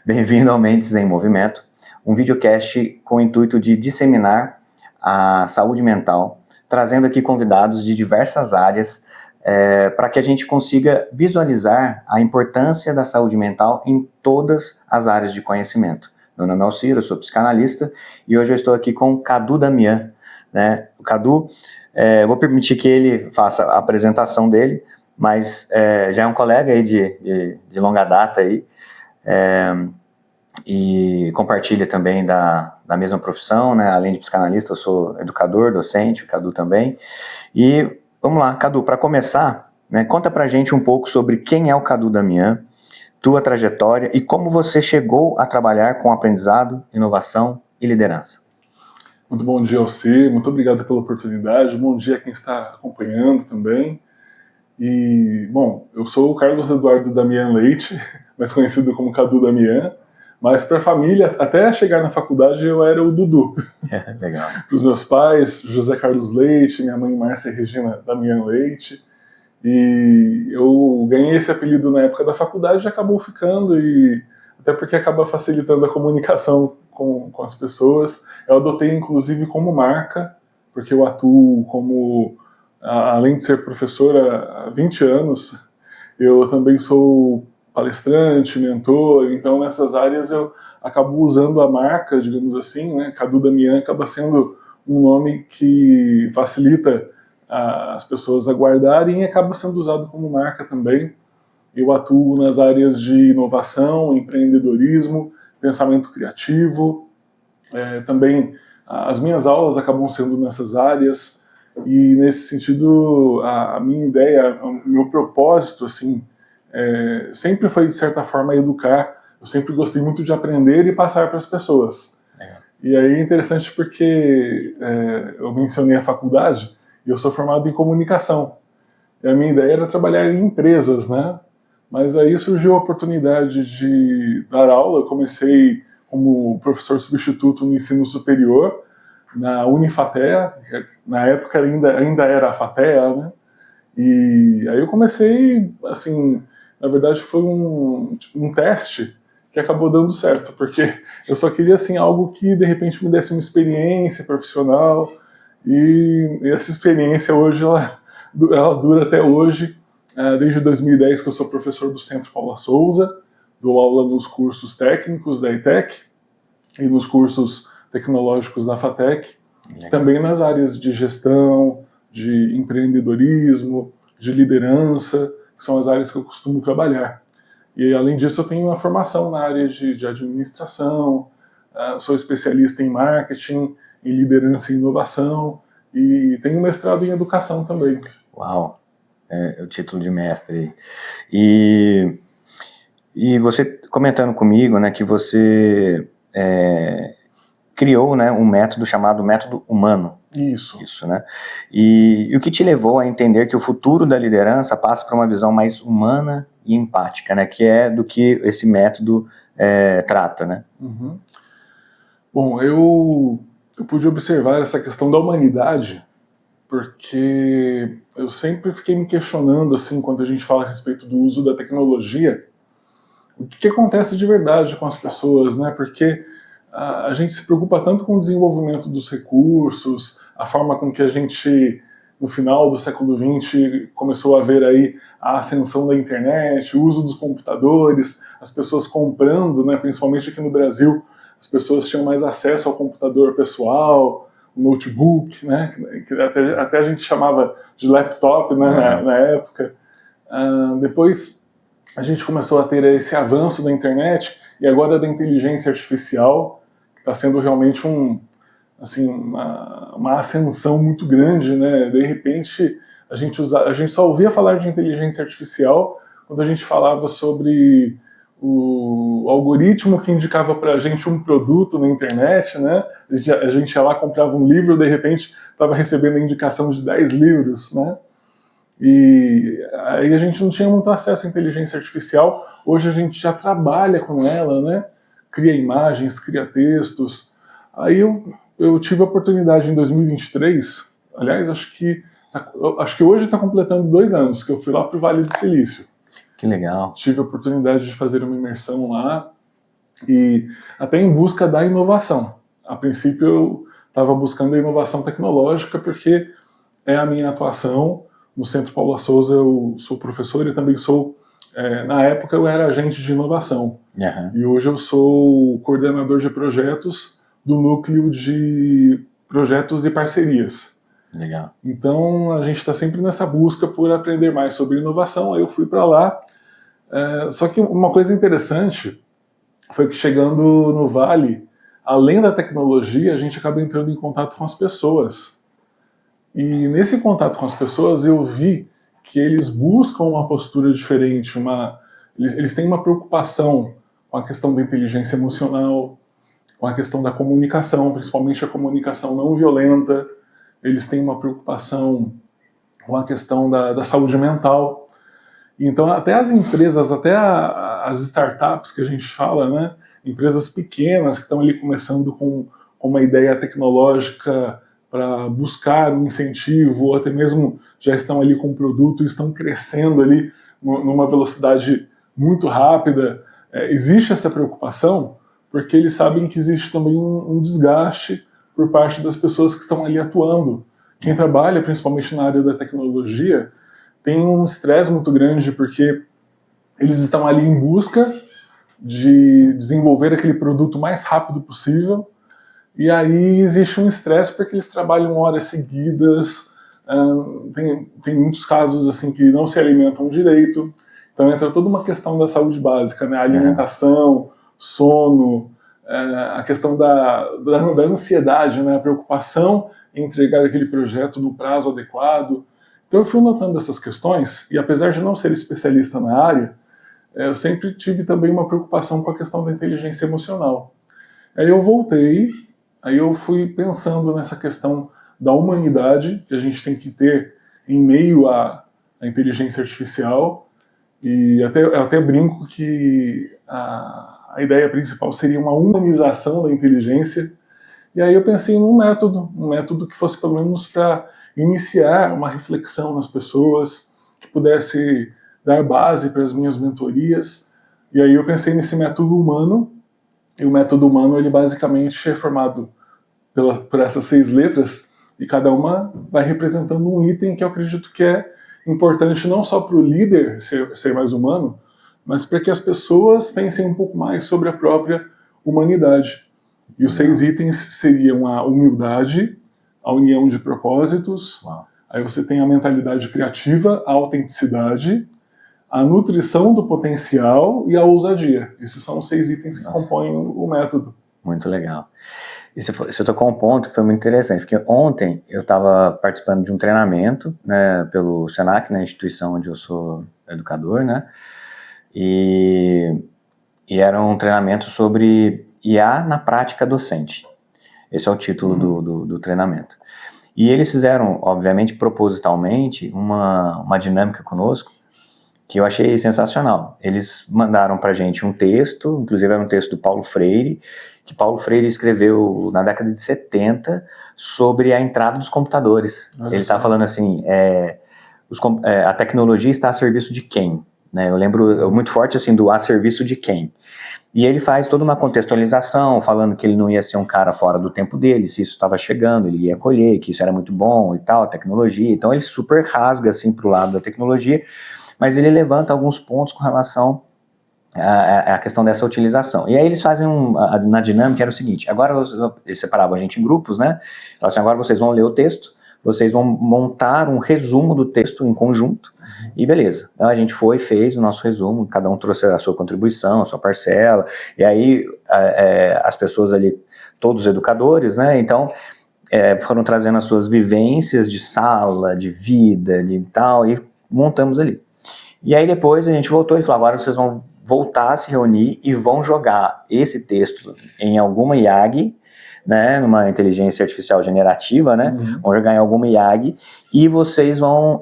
Bem-vindo ao Mentes em Movimento, um videocast com o intuito de disseminar a saúde mental, trazendo aqui convidados de diversas áreas para que a gente consiga visualizar a importância da saúde mental em todas as áreas de conhecimento. Meu nome é Alcir, eu sou psicanalista e hoje eu estou aqui com o Cadu Damian, né? O Cadu, vou permitir que ele faça a apresentação dele, mas já é um colega aí de longa data aí, e compartilha também da mesma profissão, né? Além de psicanalista, eu sou educador, docente, o Cadu também. E vamos lá, Cadu, para começar, né, conta pra gente um pouco sobre quem é o Cadu Damian, tua trajetória e como você chegou a trabalhar com aprendizado, inovação e liderança. Muito bom dia, Alcir, muito obrigado pela oportunidade, bom dia a quem está acompanhando também. E, bom, eu sou o Carlos Eduardo Damian Leite, mais conhecido como Cadu Damian, mas para a família, até chegar na faculdade, eu era o Dudu. Legal. Para os meus pais, José Carlos Leite, minha mãe Márcia Regina Damian Leite, e eu ganhei esse apelido na época da faculdade e acabou ficando, e até porque acaba facilitando a comunicação com as pessoas. Eu adotei inclusive como marca, porque eu atuo como, além de ser professor há 20 anos, eu também sou palestrante, mentor, então nessas áreas eu acabo usando a marca, digamos assim, né? Cadu Damian acaba sendo um nome que facilita as pessoas aguardarem e acaba sendo usado como marca também. Eu atuo nas áreas de inovação, empreendedorismo, pensamento criativo, também as minhas aulas acabam sendo nessas áreas, e nesse sentido a minha ideia, o meu propósito assim, sempre foi de certa forma educar. Eu sempre gostei muito de aprender e passar para as pessoas. E aí é interessante porque eu mencionei a faculdade e eu sou formado em comunicação. E a minha ideia era trabalhar em empresas, né? Mas aí surgiu a oportunidade de dar aula. Eu comecei como professor substituto no ensino superior, na Unifatea, na época ainda era a Fatea, né? E aí eu comecei, assim, na verdade foi um teste que acabou dando certo, porque eu só queria, assim, algo que de repente me desse uma experiência profissional, e essa experiência hoje, ela dura até hoje, desde 2010 que eu sou professor do Centro Paula Souza, dou aula nos cursos técnicos da ETEC e nos cursos tecnológicos da FATEC, também nas áreas de gestão, de empreendedorismo, de liderança, que são as áreas que eu costumo trabalhar. E além disso eu tenho uma formação na área de administração, sou especialista em marketing, em liderança e inovação, e tenho mestrado em educação também. Uau, é o título de mestre. E você comentando comigo, né, que você criou, né, um método chamado método humano. Isso, né? E o que te levou a entender que o futuro da liderança passa por uma visão mais humana e empática, né? Que é do que esse método trata, né? Uhum. Bom, eu pude observar essa questão da humanidade porque eu sempre fiquei me questionando, assim, quando a gente fala a respeito do uso da tecnologia, o que acontece de verdade com as pessoas, né? Porque a gente se preocupa tanto com o desenvolvimento dos recursos, a forma com que a gente, no final do século XX, começou a ver aí a ascensão da internet, o uso dos computadores, as pessoas comprando, né, principalmente aqui no Brasil, as pessoas tinham mais acesso ao computador pessoal, o notebook, né, que até a gente chamava de laptop, né, na época. Depois a gente começou a ter esse avanço da internet e agora da inteligência artificial, que está sendo realmente uma ascensão muito grande, né? De repente a gente só ouvia falar de inteligência artificial quando a gente falava sobre o algoritmo que indicava para a gente um produto na internet, né? A gente ia lá, comprava um livro, de repente estava recebendo a indicação de 10 livros, né? E aí a gente não tinha muito acesso à inteligência artificial. Hoje a gente já trabalha com ela, né? Cria imagens, cria textos. Aí eu tive a oportunidade em 2023, aliás, acho que hoje está completando 2 anos que eu fui lá para o Vale do Silício. Que legal. Tive a oportunidade de fazer uma imersão lá e até em busca da inovação. A princípio eu estava buscando a inovação tecnológica porque é a minha atuação. No Centro Paula Souza eu sou professor e também sou, na época eu era agente de inovação. Uhum. E hoje eu sou coordenador de projetos do núcleo de projetos e parcerias. Legal. Então a gente está sempre nessa busca por aprender mais sobre inovação. Aí eu fui para lá. Só que uma coisa interessante foi que chegando no Vale, além da tecnologia, a gente acaba entrando em contato com as pessoas. E nesse contato com as pessoas eu vi que eles buscam uma postura diferente, eles têm uma preocupação com a questão da inteligência emocional, com a questão da comunicação, principalmente a comunicação não violenta. Eles têm uma preocupação com a questão da saúde mental. Então, até as empresas, até as startups que a gente fala, né, empresas pequenas que estão ali começando com uma ideia tecnológica para buscar um incentivo, ou até mesmo já estão ali com um produto e estão crescendo ali numa velocidade muito rápida. Existe essa preocupação porque eles sabem que existe também um desgaste por parte das pessoas que estão ali atuando. Quem trabalha, principalmente na área da tecnologia, tem um estresse muito grande porque eles estão ali em busca de desenvolver aquele produto o mais rápido possível, e aí existe um estresse porque eles trabalham horas seguidas, tem muitos casos assim que não se alimentam direito, então entra toda uma questão da saúde básica, né? A alimentação, sono, a questão da ansiedade, né? A preocupação em entregar aquele projeto no prazo adequado. Então eu fui notando essas questões, e apesar de não ser especialista na área, eu sempre tive também uma preocupação com a questão da inteligência emocional. Aí eu voltei, aí eu fui pensando nessa questão da humanidade que a gente tem que ter em meio à inteligência artificial, e eu até brinco que a ideia principal seria uma humanização da inteligência. E aí eu pensei num método que fosse pelo menos para iniciar uma reflexão nas pessoas, que pudesse dar base para as minhas mentorias. E aí eu pensei nesse método humano, e o método humano ele basicamente é formado por essas 6 letras, e cada uma vai representando um item que eu acredito que é importante não só para o líder ser mais humano, mas para que as pessoas pensem um pouco mais sobre a própria humanidade. E os 6 itens seriam a humildade, a união de propósitos, aí você tem a mentalidade criativa, a autenticidade, a nutrição do potencial e a ousadia. Esses são os 6 itens que compõem o método. Muito legal. E você tocou um ponto que foi muito interessante, porque ontem eu estava participando de um treinamento, né, pelo Senac, na instituição onde eu sou educador, né, e era um treinamento sobre IA na prática docente. Esse é o título do treinamento. E eles fizeram, obviamente, propositalmente, uma dinâmica conosco que eu achei sensacional. Eles mandaram pra gente um texto, inclusive era um texto do Paulo Freire, que Paulo Freire escreveu na década de 70 sobre a entrada dos computadores. Ele está falando assim, a tecnologia está a serviço de quem? Né? Eu lembro muito forte assim do a serviço de quem? E ele faz toda uma contextualização, falando que ele não ia ser um cara fora do tempo dele, se isso estava chegando, ele ia colher, que isso era muito bom e tal, a tecnologia. Então ele super rasga assim para o lado da tecnologia, mas ele levanta alguns pontos com relação à questão dessa utilização. E aí eles fazem na dinâmica era o seguinte, agora eles separavam a gente em grupos, né? Falaram assim, agora vocês vão ler o texto, vocês vão montar um resumo do texto em conjunto, e beleza. Então a gente fez o nosso resumo, cada um trouxe a sua contribuição, a sua parcela, e aí as pessoas ali, todos educadores, né? Então foram trazendo as suas vivências de sala, de vida, de tal, e montamos ali. E aí depois a gente voltou e falou, agora vocês vão voltar a se reunir e vão jogar esse texto em alguma IAG, né, numa inteligência artificial generativa, né, vão jogar em alguma IAG e vocês vão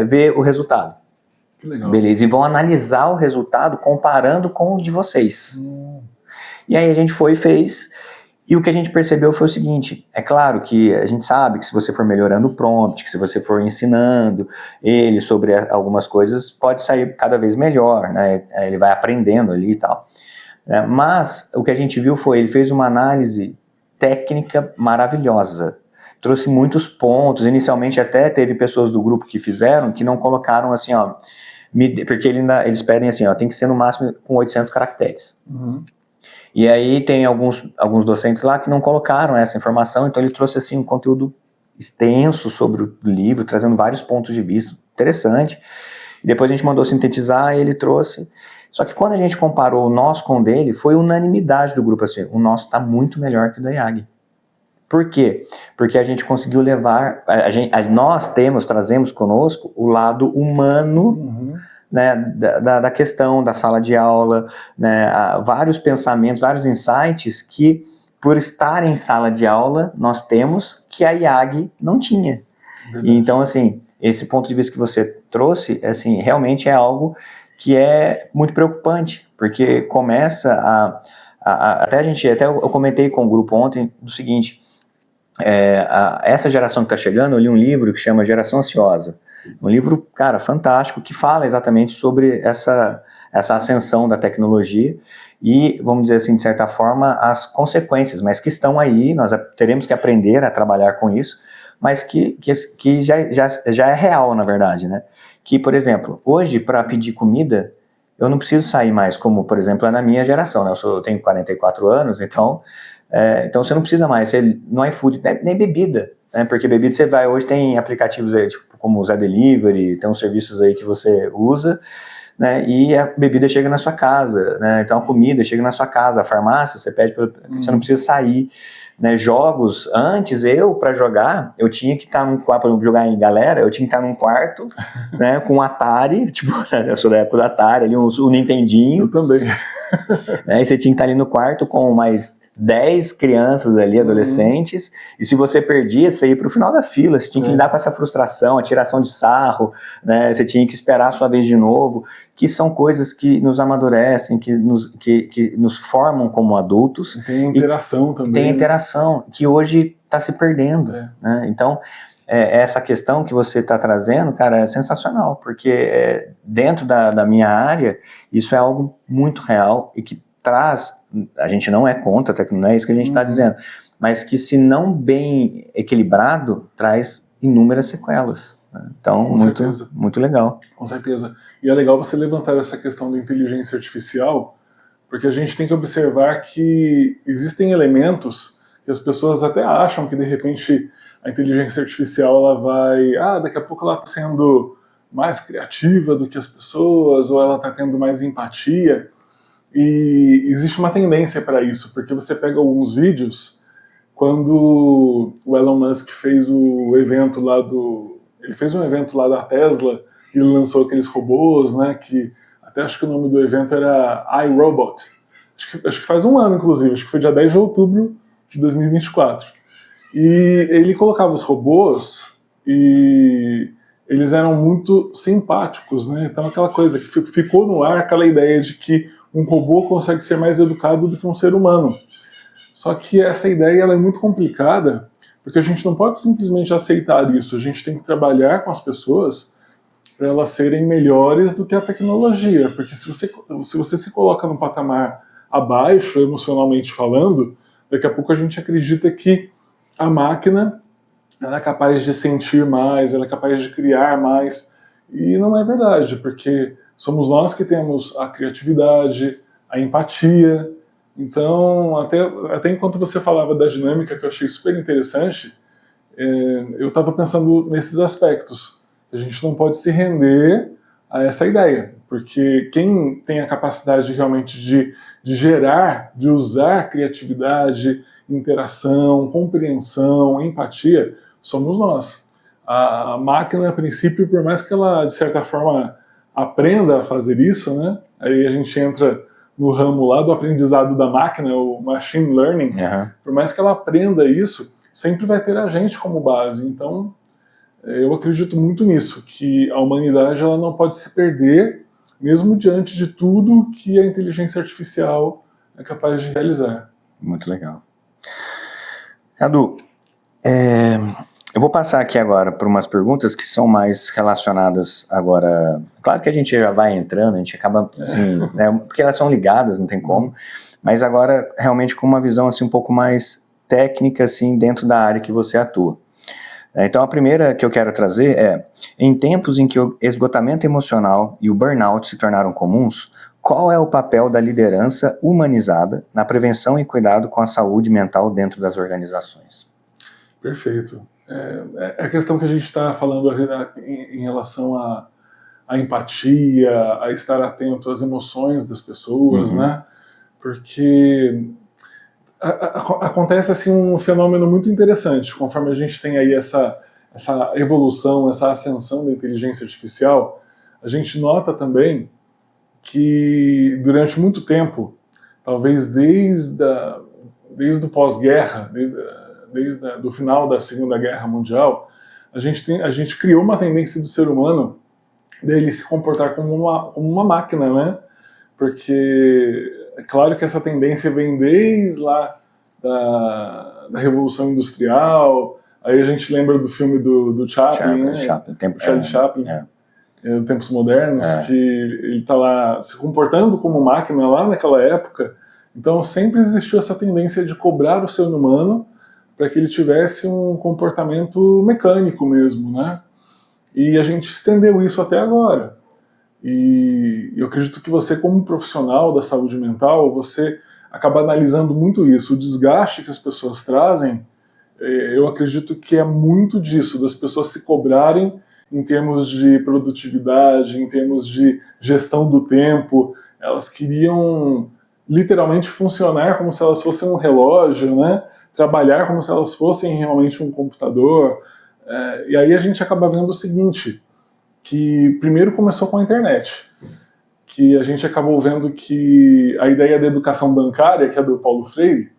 ver o resultado. Que legal. Beleza, e vão analisar o resultado comparando com o de vocês. E aí a gente foi e fez, e o que a gente percebeu foi o seguinte, é claro que a gente sabe que se você for melhorando o prompt, que se você for ensinando ele sobre algumas coisas, pode sair cada vez melhor, né, ele vai aprendendo ali e tal. Mas o que a gente viu foi, ele fez uma análise técnica maravilhosa, trouxe muitos pontos, inicialmente até teve pessoas do grupo que fizeram, que não colocaram assim, ó, porque eles pedem assim, ó, tem que ser no máximo com 800 caracteres. E aí tem alguns docentes lá que não colocaram essa informação, então ele trouxe assim um conteúdo extenso sobre o livro, trazendo vários pontos de vista, interessante. E depois a gente mandou sintetizar e ele trouxe. Só que quando a gente comparou o nosso com o dele, foi unanimidade do grupo assim, o nosso está muito melhor que o da IAG. Por quê? Porque a gente conseguiu levar, nós trazemos conosco o lado humano, né, da questão da sala de aula, né, vários pensamentos, vários insights que, por estar em sala de aula, nós temos que a IAG não tinha. E, então, assim, esse ponto de vista que você trouxe, assim, realmente é algo que é muito preocupante, porque começa até eu comentei com o grupo ontem o seguinte, essa geração que está chegando, eu li um livro que chama Geração Ansiosa, um livro, cara, fantástico, que fala exatamente sobre essa ascensão da tecnologia e, vamos dizer assim, de certa forma, as consequências, mas que estão aí, nós teremos que aprender a trabalhar com isso, mas que já é real, na verdade, né? Que, por exemplo, hoje, para pedir comida, eu não preciso sair mais, como, por exemplo, é na minha geração, né? Eu tenho 44 anos, então você não precisa mais, no iFood, nem bebida, né? Porque bebida você vai, hoje tem aplicativos aí, tipo, como o Zé Delivery, tem uns serviços aí que você usa, né? E a bebida chega na sua casa, né? Então a comida chega na sua casa, a farmácia, você pede, você não precisa sair, né? Jogos, antes para jogar, eu tinha que estar num quarto, para jogar em galera, eu tinha que estar num quarto, né? Com um Atari, tipo, eu sou da época do Atari, ali um Nintendinho. Eu também. Aí você tinha que estar ali no quarto com mais 10 crianças ali, adolescentes, e se você perdia, você ia para o final da fila, você tinha que lidar com essa frustração, a tiração de sarro, né? Você tinha que esperar a sua vez de novo, que são coisas que nos amadurecem, que nos formam como adultos. Tem interação também. Tem interação, que hoje está se perdendo. Né? Então, essa questão que você está trazendo, cara, é sensacional, porque dentro da minha área, isso é algo muito real e que traz, a gente não é contra, até que não é isso que a gente está dizendo, mas que se não bem equilibrado, traz inúmeras sequelas. Né? Então, muito legal. Com certeza. E é legal você levantar essa questão da inteligência artificial, porque a gente tem que observar que existem elementos que as pessoas até acham que, de repente, a inteligência artificial ela vai... daqui a pouco ela está sendo mais criativa do que as pessoas, ou ela está tendo mais empatia. E existe uma tendência para isso, porque você pega alguns vídeos, quando o Elon Musk fez o evento lá ele fez um evento lá da Tesla, que ele lançou aqueles robôs, né, que até acho que o nome do evento era iRobot. Acho que faz um ano, inclusive, acho que foi dia 10 de outubro de 2024. E ele colocava os robôs e eles eram muito simpáticos, né? Então aquela coisa que ficou no ar, aquela ideia de que um robô consegue ser mais educado do que um ser humano. Só que essa ideia ela é muito complicada, porque a gente não pode simplesmente aceitar isso, a gente tem que trabalhar com as pessoas para elas serem melhores do que a tecnologia, porque se você se coloca num patamar abaixo, emocionalmente falando, daqui a pouco a gente acredita que a máquina ela é capaz de sentir mais, ela é capaz de criar mais, e não é verdade, porque somos nós que temos a criatividade, a empatia. Então, até enquanto você falava da dinâmica, que eu achei super interessante, eu estava pensando nesses aspectos. A gente não pode se render a essa ideia, porque quem tem a capacidade realmente de gerar, de usar criatividade, interação, compreensão, empatia, somos nós. A máquina, a princípio, por mais que ela, de certa forma, aprenda a fazer isso, né? Aí a gente entra no ramo lá do aprendizado da máquina, o machine learning. Por mais que ela aprenda isso, sempre vai ter a gente como base. Então, eu acredito muito nisso, que a humanidade ela não pode se perder, mesmo diante de tudo que a inteligência artificial é capaz de realizar. Muito legal. Cadu, Eu vou passar aqui agora para umas perguntas que são mais relacionadas agora. Claro que a gente já vai entrando, a gente acaba assim, né, porque elas são ligadas, não tem como. Mas agora realmente com uma visão assim um pouco mais técnica assim dentro da área que você atua. Então a primeira que eu quero trazer é: em tempos em que o esgotamento emocional e o burnout se tornaram comuns, qual é o papel da liderança humanizada na prevenção e cuidado com a saúde mental dentro das organizações? Perfeito. É a questão que a gente está falando em relação à empatia, a estar atento às emoções das pessoas, né? Porque acontece assim um fenômeno muito interessante, conforme a gente tem aí essa evolução, essa ascensão da inteligência artificial, a gente nota também que durante muito tempo, talvez desde o pós-guerra, desde do final da Segunda Guerra Mundial, a gente criou uma tendência do ser humano dele se comportar como uma máquina, né? Porque é claro que essa tendência vem desde lá da Revolução Industrial, aí a gente lembra do filme do Chaplin, né? Charlie Chaplin, Tempos Modernos, que ele está lá se comportando como máquina lá naquela época. Então sempre existiu essa tendência de cobrar o ser humano para que ele tivesse um comportamento mecânico mesmo, né? E a gente estendeu isso até agora. E eu acredito que você, como profissional da saúde mental, você acaba analisando muito isso. O desgaste que as pessoas trazem, eu acredito que é muito disso, das pessoas se cobrarem em termos de produtividade, em termos de gestão do tempo. Elas queriam literalmente funcionar como se elas fossem um relógio, né? Trabalhar como se elas fossem realmente um computador. E aí a gente acaba vendo o seguinte, que primeiro começou com a internet, que a gente acabou vendo que a ideia da educação bancária, que é do Paulo Freire,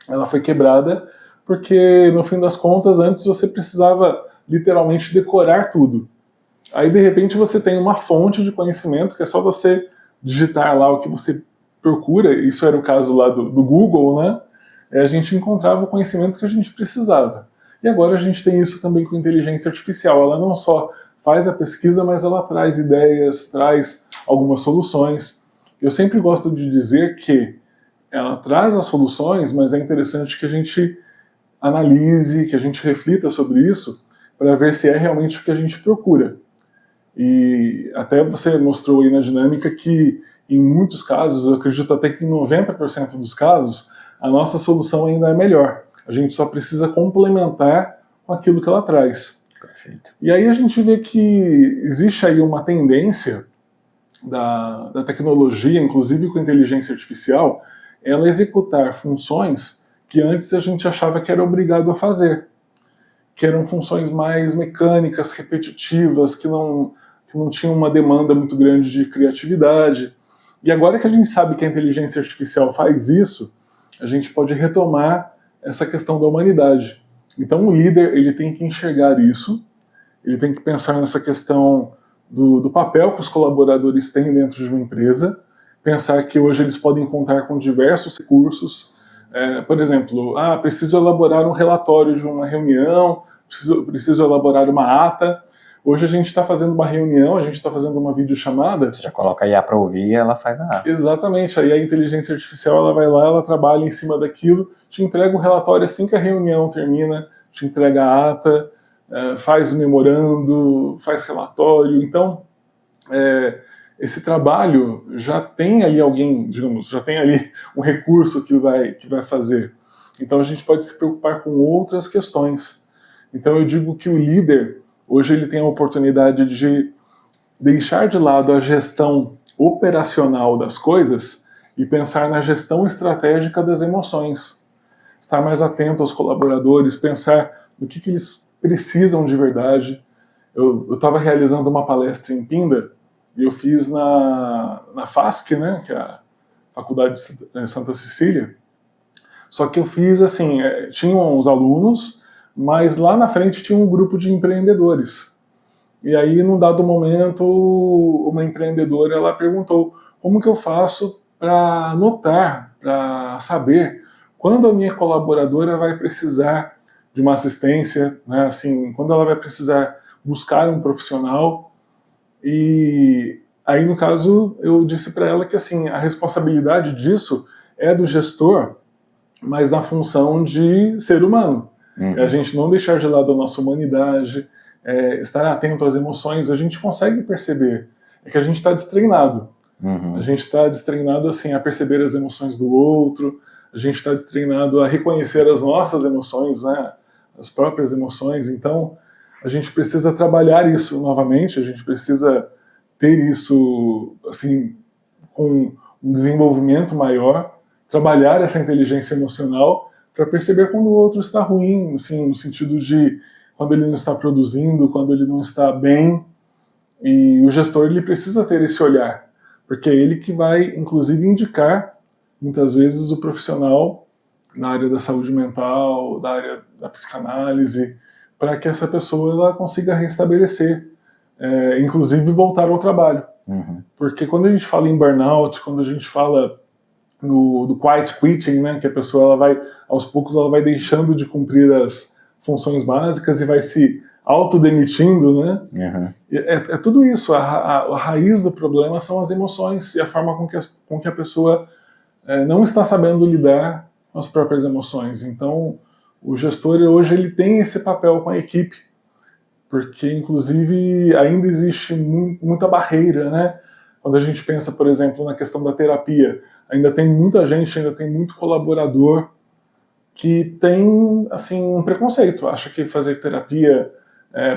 ela foi quebrada porque, no fim das contas, antes você precisava literalmente decorar tudo. Aí, de repente, você tem uma fonte de conhecimento que é só você digitar lá o que você procura, isso era o caso lá do Google, né? A gente encontrava o conhecimento que a gente precisava. E agora a gente tem isso também com inteligência artificial. Ela não só faz a pesquisa, mas ela traz ideias, traz algumas soluções. Eu sempre gosto de dizer que ela traz as soluções, mas é interessante que a gente analise, que a gente reflita sobre isso, para ver se é realmente o que a gente procura. E até você mostrou aí na dinâmica que, em muitos casos, eu acredito até que em 90% dos casos, a nossa solução ainda é melhor. A gente só precisa complementar com aquilo que ela traz. Perfeito. E aí a gente vê que existe aí uma tendência da tecnologia, inclusive com inteligência artificial, ela executar funções que antes a gente achava que era obrigado a fazer, que eram funções mais mecânicas, repetitivas, que não tinham uma demanda muito grande de criatividade. E agora que a gente sabe que a inteligência artificial faz isso, a gente pode retomar essa questão da humanidade. Então o líder ele tem que enxergar isso, ele tem que pensar nessa questão do papel que os colaboradores têm dentro de uma empresa, pensar que hoje eles podem contar com diversos recursos. Por exemplo, preciso elaborar um relatório de uma reunião, preciso elaborar uma ata. Hoje a gente está fazendo uma reunião, a gente está fazendo uma videochamada. Você já coloca a IA para ouvir e ela faz a ata. Exatamente, aí a inteligência artificial ela vai lá, ela trabalha em cima daquilo, te entrega o relatório assim que a reunião termina, te entrega a ata, faz memorando, faz relatório. Então, esse trabalho já tem ali alguém, digamos, já tem ali um recurso que vai fazer. Então a gente pode se preocupar com outras questões. Então eu digo que o líder, hoje ele tem a oportunidade de deixar de lado a gestão operacional das coisas e pensar na gestão estratégica das emoções. Estar mais atento aos colaboradores, pensar no que eles precisam de verdade. Eu estava realizando uma palestra em Pinda, e eu fiz na FASC, né, que é a Faculdade de Santa Cecília. Só que eu fiz assim, tinham os alunos, mas lá na frente tinha um grupo de empreendedores. E aí, num dado momento, uma empreendedora ela perguntou como que eu faço para notar, para saber quando a minha colaboradora vai precisar de uma assistência, né? Assim, quando ela vai precisar buscar um profissional. E aí, no caso, eu disse para ela que assim, a responsabilidade disso é do gestor, mas na função de ser humano. É a gente não deixar de lado a nossa humanidade, estar atento às emoções. A gente consegue perceber, é que a gente está destreinado. A gente está destreinado assim, a perceber as emoções do outro, a gente está destreinado a reconhecer as nossas emoções, né? As próprias emoções. Então, a gente precisa trabalhar isso novamente, a gente precisa ter isso assim, com um desenvolvimento maior, trabalhar essa inteligência emocional para perceber quando o outro está ruim, assim, no sentido de quando ele não está produzindo, quando ele não está bem. E o gestor ele precisa ter esse olhar, porque é ele que vai, inclusive, indicar, muitas vezes, o profissional na área da saúde mental, da área da psicanálise, para que essa pessoa ela consiga restabelecer, inclusive voltar ao trabalho. Porque quando a gente fala em burnout, quando a gente fala do quiet quitting, né, que a pessoa ela vai, aos poucos ela vai deixando de cumprir as funções básicas e vai se autodemitindo, né? É tudo isso. A raiz do problema são as emoções e a forma com que a pessoa não está sabendo lidar com as próprias emoções. Então, o gestor hoje ele tem esse papel com a equipe, porque inclusive ainda existe muita barreira, né? Quando a gente pensa, por exemplo, na questão da terapia, ainda tem muita gente, ainda tem muito colaborador que tem assim um preconceito, acha que fazer terapia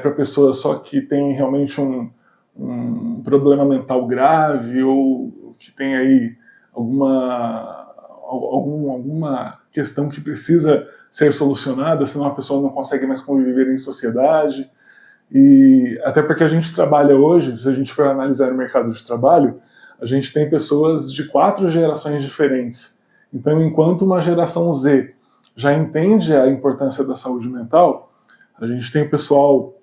para pessoa só que tem realmente um problema mental grave ou que tem aí alguma questão que precisa ser solucionada, senão a pessoa não consegue mais conviver em sociedade. E até porque a gente trabalha hoje, se a gente for analisar o mercado de trabalho, a gente tem pessoas de 4 gerações diferentes. Então, enquanto uma geração Z já entende a importância da saúde mental, a gente tem o pessoal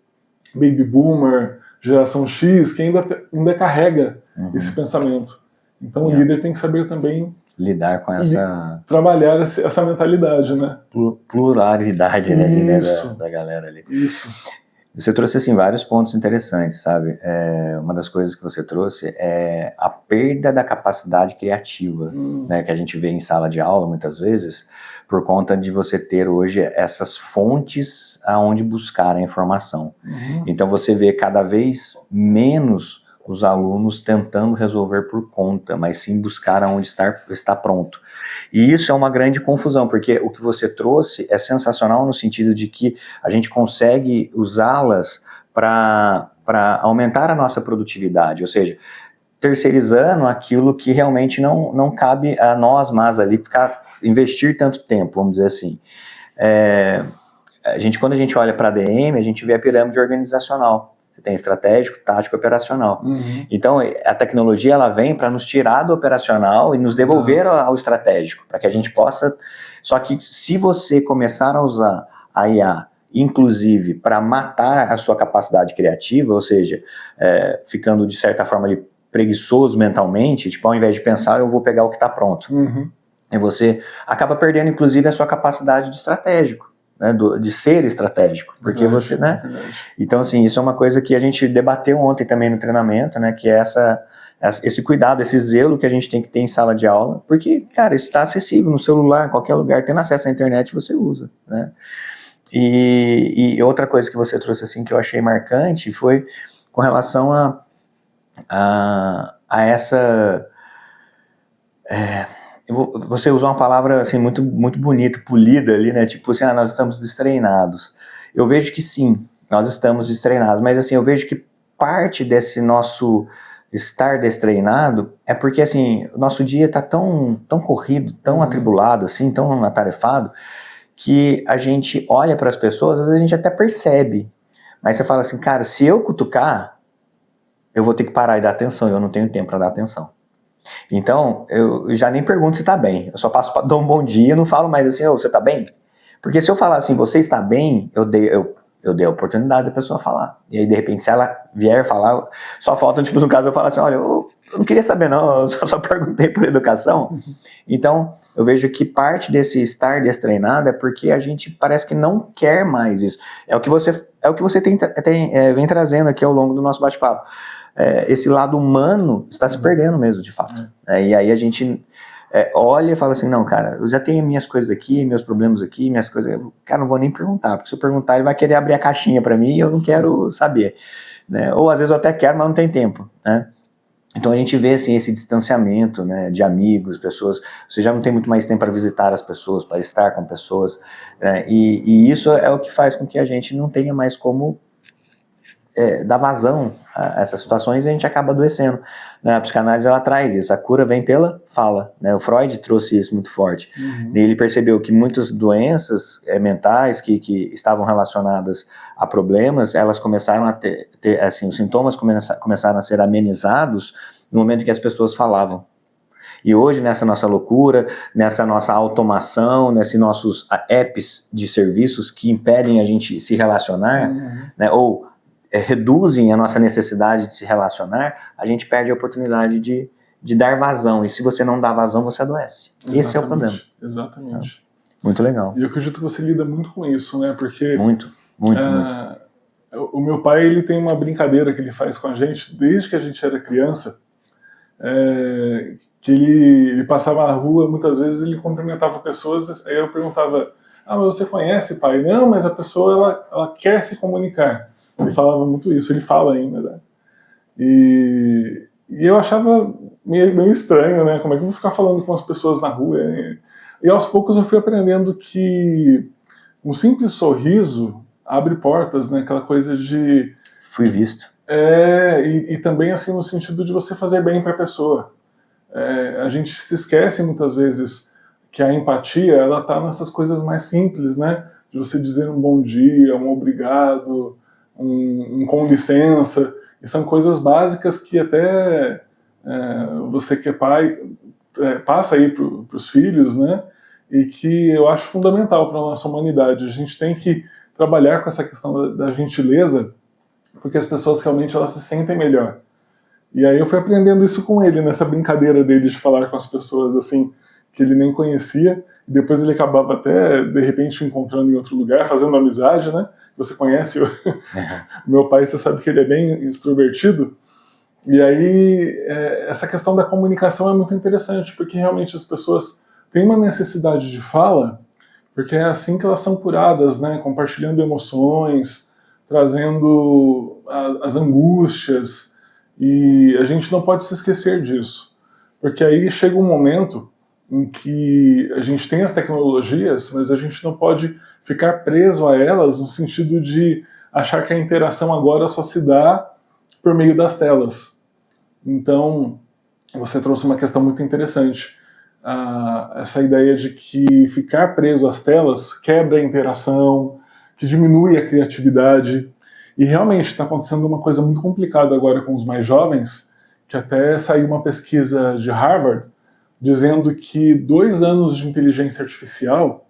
baby boomer, geração X, que ainda carrega esse pensamento. Então, o líder tem que saber também lidar com essa... trabalhar essa mentalidade, né? Pluralidade, né, da galera ali. Isso. Você trouxe, assim, vários pontos interessantes, sabe? Uma das coisas que você trouxe é a perda da capacidade criativa, né? Que a gente vê em sala de aula, muitas vezes, por conta de você ter hoje essas fontes aonde buscar a informação. Então, você vê cada vez menos os alunos tentando resolver por conta, mas sim buscar aonde está pronto. E isso é uma grande confusão, porque o que você trouxe é sensacional no sentido de que a gente consegue usá-las para aumentar a nossa produtividade, ou seja, terceirizando aquilo que realmente não cabe a nós mais ali, investir tanto tempo, vamos dizer assim. Quando a gente olha para a ADM, a gente vê a pirâmide organizacional. Você tem estratégico, tático e operacional. Então, a tecnologia ela vem para nos tirar do operacional e nos devolver ao estratégico, para que a gente possa... Só que se você começar a usar a IA, inclusive, para matar a sua capacidade criativa, ou seja, ficando, de certa forma, ali, preguiçoso mentalmente, tipo, ao invés de pensar, eu vou pegar o que está pronto. E você acaba perdendo, inclusive, a sua capacidade de estratégico. Né, de ser estratégico, porque você, né? Então, assim, isso é uma coisa que a gente debateu ontem também no treinamento, né? Que é esse cuidado, esse zelo que a gente tem que ter em sala de aula, porque, cara, isso está acessível no celular, em qualquer lugar, tendo acesso à internet, você usa, né? E outra coisa que você trouxe, assim, que eu achei marcante foi com relação a essa... Você usou uma palavra assim, muito, muito bonita, polida ali, né? Tipo assim, nós estamos destreinados. Eu vejo que sim, nós estamos destreinados, mas assim, eu vejo que parte desse nosso estar destreinado é porque assim, o nosso dia está tão corrido, tão atribulado, assim, tão atarefado, que a gente olha para as pessoas, às vezes a gente até percebe, mas você fala assim, cara, se eu cutucar, eu vou ter que parar e dar atenção, eu não tenho tempo para dar atenção. Então, eu já nem pergunto se tá bem, eu só passo para dar um bom dia, eu não falo mais assim, você tá bem? Porque se eu falar assim, você está bem, eu Eu dei a oportunidade da pessoa falar. E aí, de repente, se ela vier falar, só falta, tipo, no caso, eu falar assim, olha, eu não queria saber não, eu só perguntei por educação. Então, eu vejo que parte desse estar destreinado é porque a gente parece que não quer mais isso. É o que você vem trazendo aqui ao longo do nosso bate-papo. Esse lado humano está se perdendo mesmo, de fato. E aí a gente olha e fala assim, não, cara, eu já tenho minhas coisas aqui, meus problemas aqui, minhas coisas... Cara, não vou nem perguntar, porque se eu perguntar, ele vai querer abrir a caixinha para mim e eu não quero saber. Né? Ou às vezes eu até quero, mas não tem tempo, né? Então a gente vê assim, esse distanciamento, né, de amigos, pessoas, você já não tem muito mais tempo para visitar as pessoas, para estar com pessoas, né, e isso é o que faz com que a gente não tenha mais como dar vazão a essas situações e a gente acaba adoecendo. Né? A psicanálise ela traz isso, a cura vem pela fala. Né? O Freud trouxe isso muito forte. E ele percebeu que muitas doenças mentais que estavam relacionadas a problemas, elas começaram a ter assim, os sintomas começaram a ser amenizados no momento que as pessoas falavam. E hoje, nessa nossa loucura, nessa nossa automação, nesses nossos apps de serviços que impedem a gente se relacionar, né, ou reduzem a nossa necessidade de se relacionar, a gente perde a oportunidade de dar vazão. E se você não dá vazão, você adoece. Exatamente. Esse é o problema. Exatamente. Muito legal. E eu acredito que você lida muito com isso, né? Porque... Muito. O meu pai, ele tem uma brincadeira que ele faz com a gente, desde que a gente era criança, que ele passava na rua, muitas vezes ele cumprimentava pessoas, aí eu perguntava, mas você conhece, pai? Não, mas a pessoa, ela quer se comunicar. Ele falava muito isso, ele fala ainda, né? E eu achava meio estranho, né? Como é que eu vou ficar falando com as pessoas na rua? E aos poucos eu fui aprendendo que um simples sorriso abre portas, né? Aquela coisa de... Fui visto. E também assim no sentido de você fazer bem para a pessoa. A gente se esquece muitas vezes que a empatia, ela tá nessas coisas mais simples, né? De você dizer um bom dia, um obrigado, um com licença, e são coisas básicas que até você que é pai passa aí para os filhos, né? E que eu acho fundamental para a nossa humanidade. A gente tem que trabalhar com essa questão da gentileza, porque as pessoas realmente elas se sentem melhor. E aí eu fui aprendendo isso com ele, nessa brincadeira dele de falar com as pessoas assim, que ele nem conhecia, e depois ele acabava até, de repente, encontrando em outro lugar, fazendo amizade, né? Você conhece o meu pai, você sabe que ele é bem extrovertido, e aí essa questão da comunicação é muito interessante, porque realmente as pessoas têm uma necessidade de fala, porque é assim que elas são curadas, né? Compartilhando emoções, trazendo as angústias, e a gente não pode se esquecer disso, porque aí chega um momento em que a gente tem as tecnologias, mas a gente não pode ficar preso a elas no sentido de achar que a interação agora só se dá por meio das telas. Então, você trouxe uma questão muito interessante, essa ideia de que ficar preso às telas quebra a interação, que diminui a criatividade, e realmente está acontecendo uma coisa muito complicada agora com os mais jovens, que até saiu uma pesquisa de Harvard dizendo que 2 anos de inteligência artificial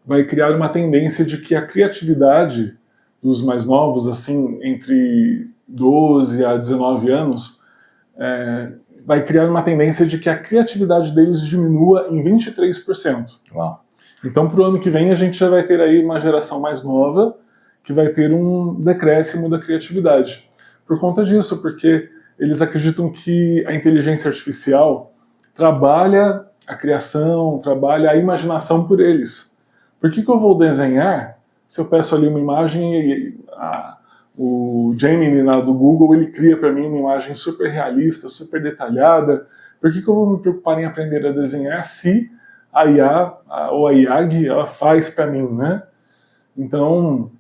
vai criar uma tendência de que a criatividade dos mais novos, assim, entre 12 a 19 anos, vai criar uma tendência de que a criatividade deles diminua em 23%. Uau. Então, para o ano que vem, a gente já vai ter aí uma geração mais nova que vai ter um decréscimo da criatividade. Por conta disso, porque eles acreditam que a inteligência artificial trabalha a criação, trabalha a imaginação por eles. Por que eu vou desenhar se eu peço ali uma imagem e o Gemini lá do Google ele cria para mim uma imagem super realista, super detalhada? Por que eu vou me preocupar em aprender a desenhar se a IA ou a IAG ela faz para mim, né? Então,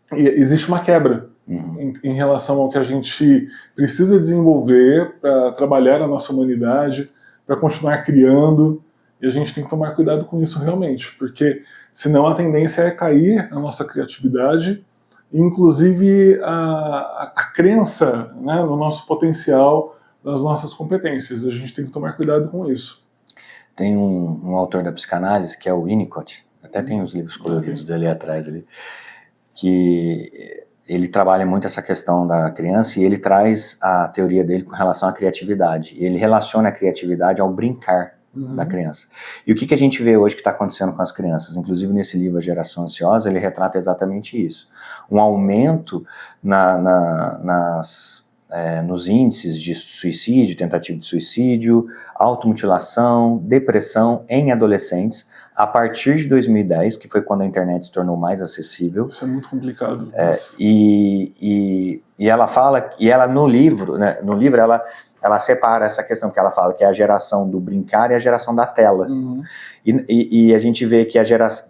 existe uma quebra em relação ao que a gente precisa desenvolver para trabalhar a nossa humanidade, para continuar criando, e a gente tem que tomar cuidado com isso realmente, porque senão a tendência é cair a nossa criatividade, inclusive a crença, né, no nosso potencial, nas nossas competências. A gente tem que tomar cuidado com isso. Tem um autor da psicanálise, que é o Winnicott, até tem os livros coloridos dele atrás ali. que ele trabalha muito essa questão da criança e ele traz a teoria dele com relação à criatividade. Ele relaciona a criatividade ao brincar da criança. E o que a gente vê hoje que está acontecendo com as crianças? Inclusive nesse livro A Geração Ansiosa, ele retrata exatamente isso. Um aumento nos índices de suicídio, tentativa de suicídio, automutilação, depressão em adolescentes, a partir de 2010, que foi quando a internet se tornou mais acessível. Isso é muito complicado. E ela fala, e ela no livro, né, ela separa essa questão, porque ela fala que é a geração do brincar e a geração da tela. E a gente vê que,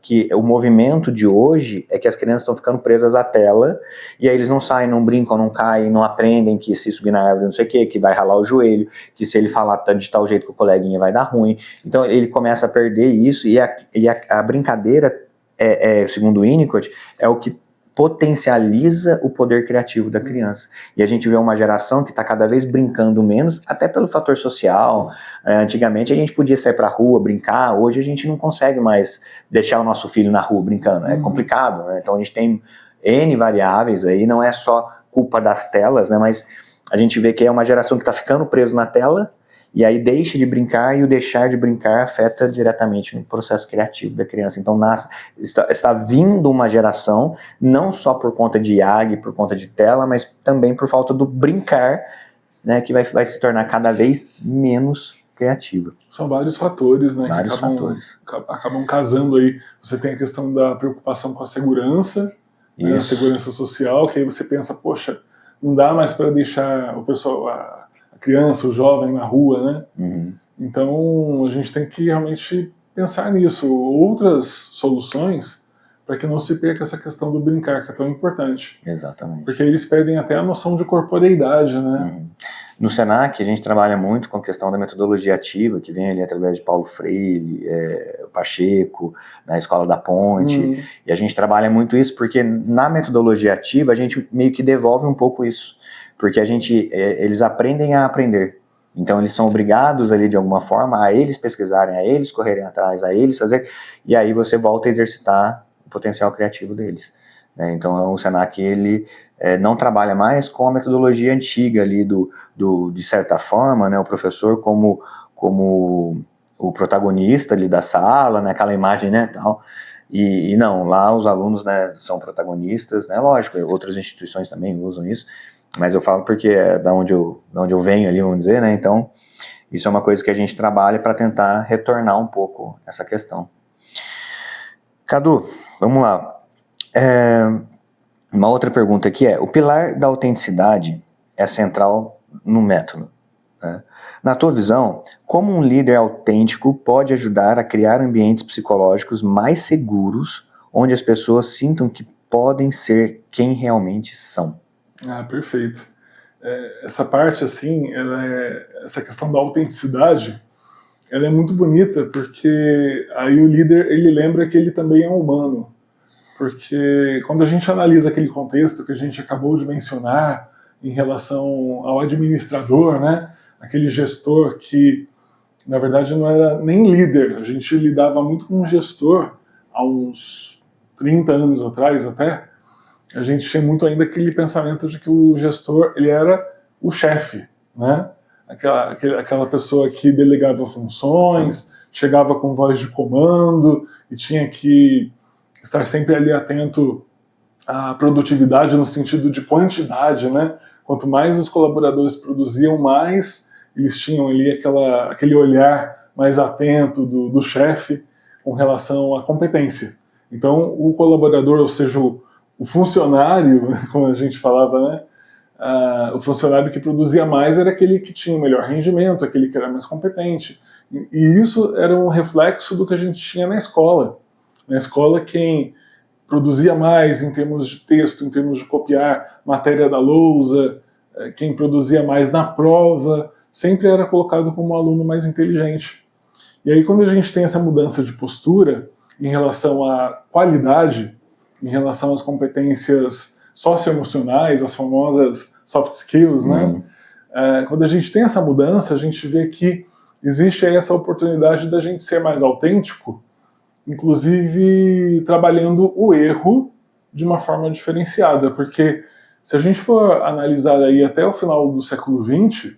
que o movimento de hoje é que as crianças estão ficando presas à tela, e aí eles não saem, não brincam, não caem, não aprendem que se subir na árvore não sei o que vai ralar o joelho, que se ele falar de tal jeito que o coleguinha vai dar ruim. Então ele começa a perder isso, e a brincadeira, segundo o Winnicott, é o que potencializa o poder criativo da criança. E a gente vê uma geração que está cada vez brincando menos, até pelo fator social. Antigamente a gente podia sair para a rua, brincar, hoje a gente não consegue mais deixar o nosso filho na rua brincando, é complicado, né? Então a gente tem N variáveis aí, não é só culpa das telas, né? Mas a gente vê que é uma geração que está ficando preso na tela, e aí deixa de brincar, e o deixar de brincar afeta diretamente no processo criativo da criança. Então está vindo uma geração, não só por conta de IAG, por conta de tela, mas também por falta do brincar, né, que vai se tornar cada vez menos criativa. São vários fatores, né, vários que acabam casando aí. Você tem a questão da preocupação com a segurança, né, a segurança social, que aí você pensa, poxa, não dá mais para deixar o pessoal... a criança, o jovem na rua, né? Então a gente tem que realmente pensar nisso, outras soluções para que não se perca essa questão do brincar, que é tão importante. Exatamente. Porque eles perdem até a noção de corporeidade, né? No Senac a gente trabalha muito com a questão da metodologia ativa, que vem ali através de Paulo Freire, Pacheco, na Escola da Ponte, e a gente trabalha muito isso porque na metodologia ativa a gente meio que devolve um pouco isso. Porque eles aprendem a aprender. Então eles são obrigados ali de alguma forma a eles pesquisarem, a eles correrem atrás, a eles fazer, e aí você volta a exercitar o potencial criativo deles. Então o Senac ele não trabalha mais com a metodologia antiga ali de certa forma, né, o professor como o protagonista ali da sala, né, aquela imagem, né, tal. E não, lá os alunos, né, são protagonistas, né, lógico, outras instituições também usam isso, mas eu falo porque é da onde eu venho ali, vamos dizer, né, então isso é uma coisa que a gente trabalha para tentar retornar um pouco essa questão. Cadu, vamos lá. Uma outra pergunta aqui o pilar da autenticidade é central no método, né? Na tua visão, como um líder autêntico pode ajudar a criar ambientes psicológicos mais seguros, onde as pessoas sintam que podem ser quem realmente são? Perfeito. Essa parte, assim, essa questão da autenticidade, ela é muito bonita, porque aí o líder, ele lembra que ele também é humano. Porque quando a gente analisa aquele contexto que a gente acabou de mencionar em relação ao administrador, né, aquele gestor que, na verdade, não era nem líder, a gente lidava muito com um gestor há uns 30 anos atrás até, a gente tinha muito ainda aquele pensamento de que o gestor ele era o chefe, né? Aquela pessoa que delegava funções, chegava com voz de comando e tinha que estar sempre ali atento à produtividade no sentido de quantidade, né? Quanto mais os colaboradores produziam, mais eles tinham ali aquele olhar mais atento do chefe com relação à competência. Então, o colaborador, ou seja, o funcionário, como a gente falava, né? O funcionário que produzia mais era aquele que tinha o melhor rendimento, aquele que era mais competente. E isso era um reflexo do que a gente tinha na escola. Na escola, quem produzia mais em termos de texto, em termos de copiar matéria da lousa, quem produzia mais na prova, sempre era colocado como um aluno mais inteligente. E aí, quando a gente tem essa mudança de postura em relação à qualidade, em relação às competências socioemocionais, as famosas soft skills, né? Quando a gente tem essa mudança, a gente vê que existe aí essa oportunidade da gente ser mais autêntico, inclusive trabalhando o erro de uma forma diferenciada, porque se a gente for analisar aí até o final do século XX,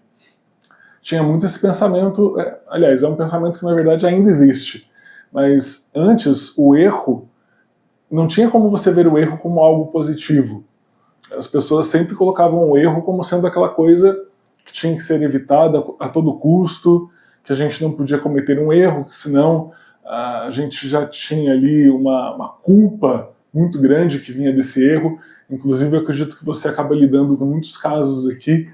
tinha muito esse pensamento, aliás, é um pensamento que na verdade ainda existe, mas antes o erro, não tinha como você ver o erro como algo positivo. As pessoas sempre colocavam o erro como sendo aquela coisa que tinha que ser evitada a todo custo, que a gente não podia cometer um erro, que senão a gente já tinha ali uma culpa muito grande que vinha desse erro. Inclusive, eu acredito que você acaba lidando com muitos casos aqui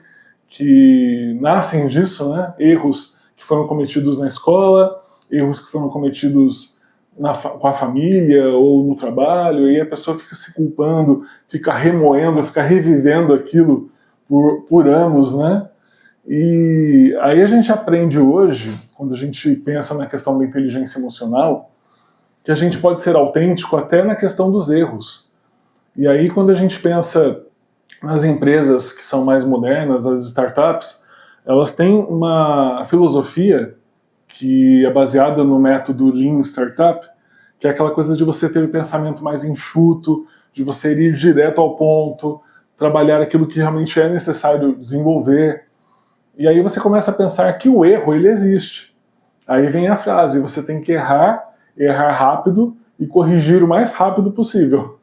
que nascem disso, né? Erros que foram cometidos na escola, erros que foram cometidos com a família ou no trabalho, e a pessoa fica se culpando, fica remoendo, fica revivendo aquilo por anos, né? E aí a gente aprende hoje, quando a gente pensa na questão da inteligência emocional, que a gente pode ser autêntico até na questão dos erros. E aí quando a gente pensa nas empresas que são mais modernas, as startups, elas têm uma filosofia que é baseada no método Lean Startup, que é aquela coisa de você ter o pensamento mais enxuto, de você ir direto ao ponto, trabalhar aquilo que realmente é necessário desenvolver. E aí você começa a pensar que o erro, ele existe. Aí vem a frase, você tem que errar rápido e corrigir o mais rápido possível.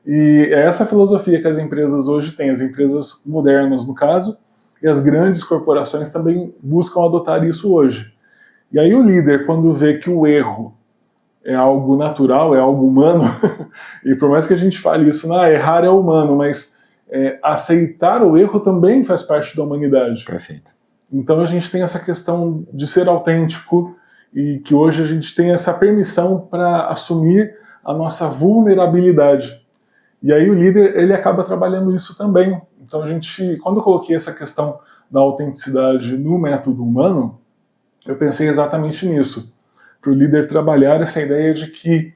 E é essa filosofia que as empresas hoje têm, as empresas modernas no caso, e as grandes corporações também buscam adotar isso hoje. E aí o líder, quando vê que o erro é algo natural, é algo humano, e por mais que a gente fale isso, errar é humano, mas aceitar o erro também faz parte da humanidade. Perfeito. Então a gente tem essa questão de ser autêntico e que hoje a gente tem essa permissão para assumir a nossa vulnerabilidade. E aí o líder, ele acaba trabalhando isso também. Então quando eu coloquei essa questão da autenticidade no método humano, eu pensei exatamente nisso. Para o líder trabalhar essa ideia de que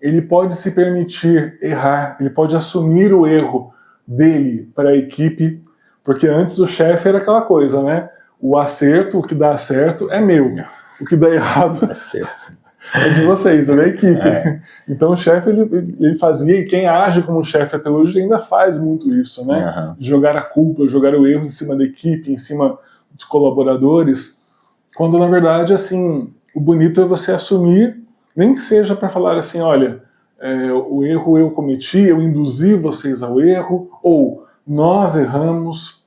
ele pode se permitir errar, ele pode assumir o erro dele para a equipe, porque antes o chefe era aquela coisa, né? O acerto, o que dá certo é meu, o que dá errado é de vocês, é da equipe. Então o chefe ele fazia, e quem age como chefe até hoje ainda faz muito isso, né? Jogar a culpa, jogar o erro em cima da equipe, em cima dos colaboradores, quando na verdade, assim, o bonito é você assumir, nem que seja para falar assim, olha, o erro eu cometi, eu induzi vocês ao erro, ou nós erramos.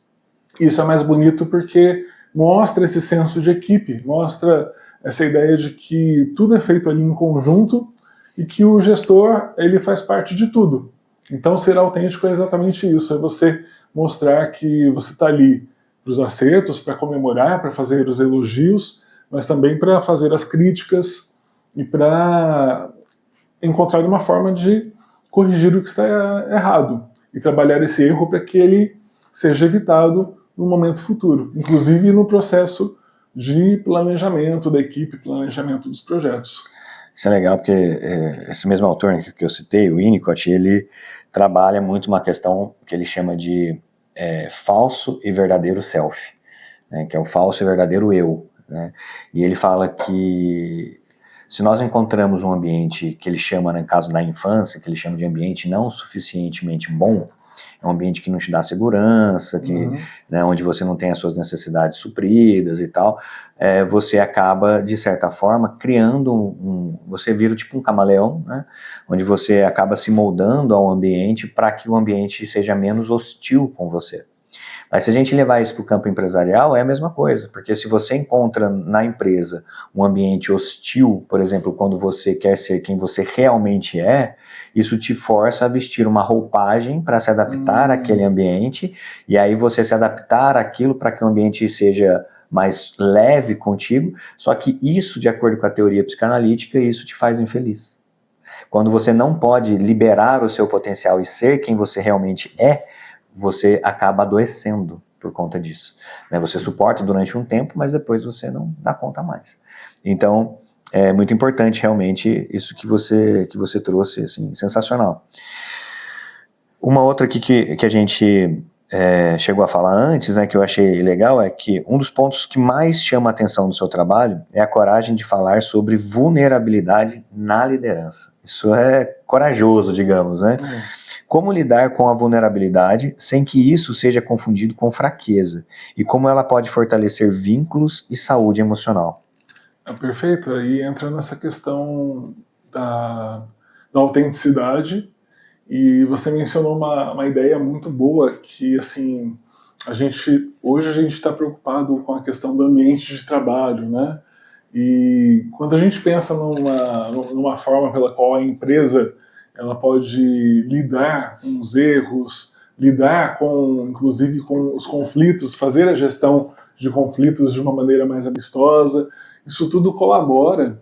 Isso é mais bonito porque mostra esse senso de equipe, mostra essa ideia de que tudo é feito ali em conjunto e que o gestor, ele faz parte de tudo. Então ser autêntico é exatamente isso, é você mostrar que você está ali para os acertos, para comemorar, para fazer os elogios, mas também para fazer as críticas e para encontrar uma forma de corrigir o que está errado e trabalhar esse erro para que ele seja evitado no momento futuro, inclusive no processo de planejamento da equipe, planejamento dos projetos. Isso é legal porque esse mesmo autor que eu citei, o Winnicott, ele trabalha muito uma questão que ele chama de falso e verdadeiro self, né, que é o falso e verdadeiro eu, né? E ele fala que se nós encontramos um ambiente que ele chama, no caso da infância, que ele chama de ambiente não suficientemente bom, é um ambiente que não te dá segurança, né, onde você não tem as suas necessidades supridas e tal, você acaba, de certa forma, criando você vira tipo um camaleão, né, onde você acaba se moldando ao ambiente para que o ambiente seja menos hostil com você. Mas se a gente levar isso para o campo empresarial, é a mesma coisa, porque se você encontra na empresa um ambiente hostil, por exemplo, quando você quer ser quem você realmente é, isso te força a vestir uma roupagem para se adaptar àquele ambiente, e aí você se adaptar àquilo para que o ambiente seja mais leve contigo, só que isso, de acordo com a teoria psicanalítica, isso te faz infeliz. Quando você não pode liberar o seu potencial e ser quem você realmente é, você acaba adoecendo por conta disso. Você suporta durante um tempo, mas depois você não dá conta mais. Então, é muito importante realmente isso que você trouxe, assim, sensacional. Uma outra aqui que a gente chegou a falar antes, né, que eu achei legal, é que um dos pontos que mais chama a atenção do seu trabalho é a coragem de falar sobre vulnerabilidade na liderança. Isso é corajoso, digamos, né? Como lidar com a vulnerabilidade sem que isso seja confundido com fraqueza? E como ela pode fortalecer vínculos e saúde emocional? Perfeito. Aí entra nessa questão da autenticidade. E você mencionou uma ideia muito boa que, assim, hoje a gente está preocupado com a questão do ambiente de trabalho, né? E quando a gente pensa numa forma pela qual a empresa ela pode lidar com os erros, lidar inclusive com os conflitos, fazer a gestão de conflitos de uma maneira mais amistosa, isso tudo colabora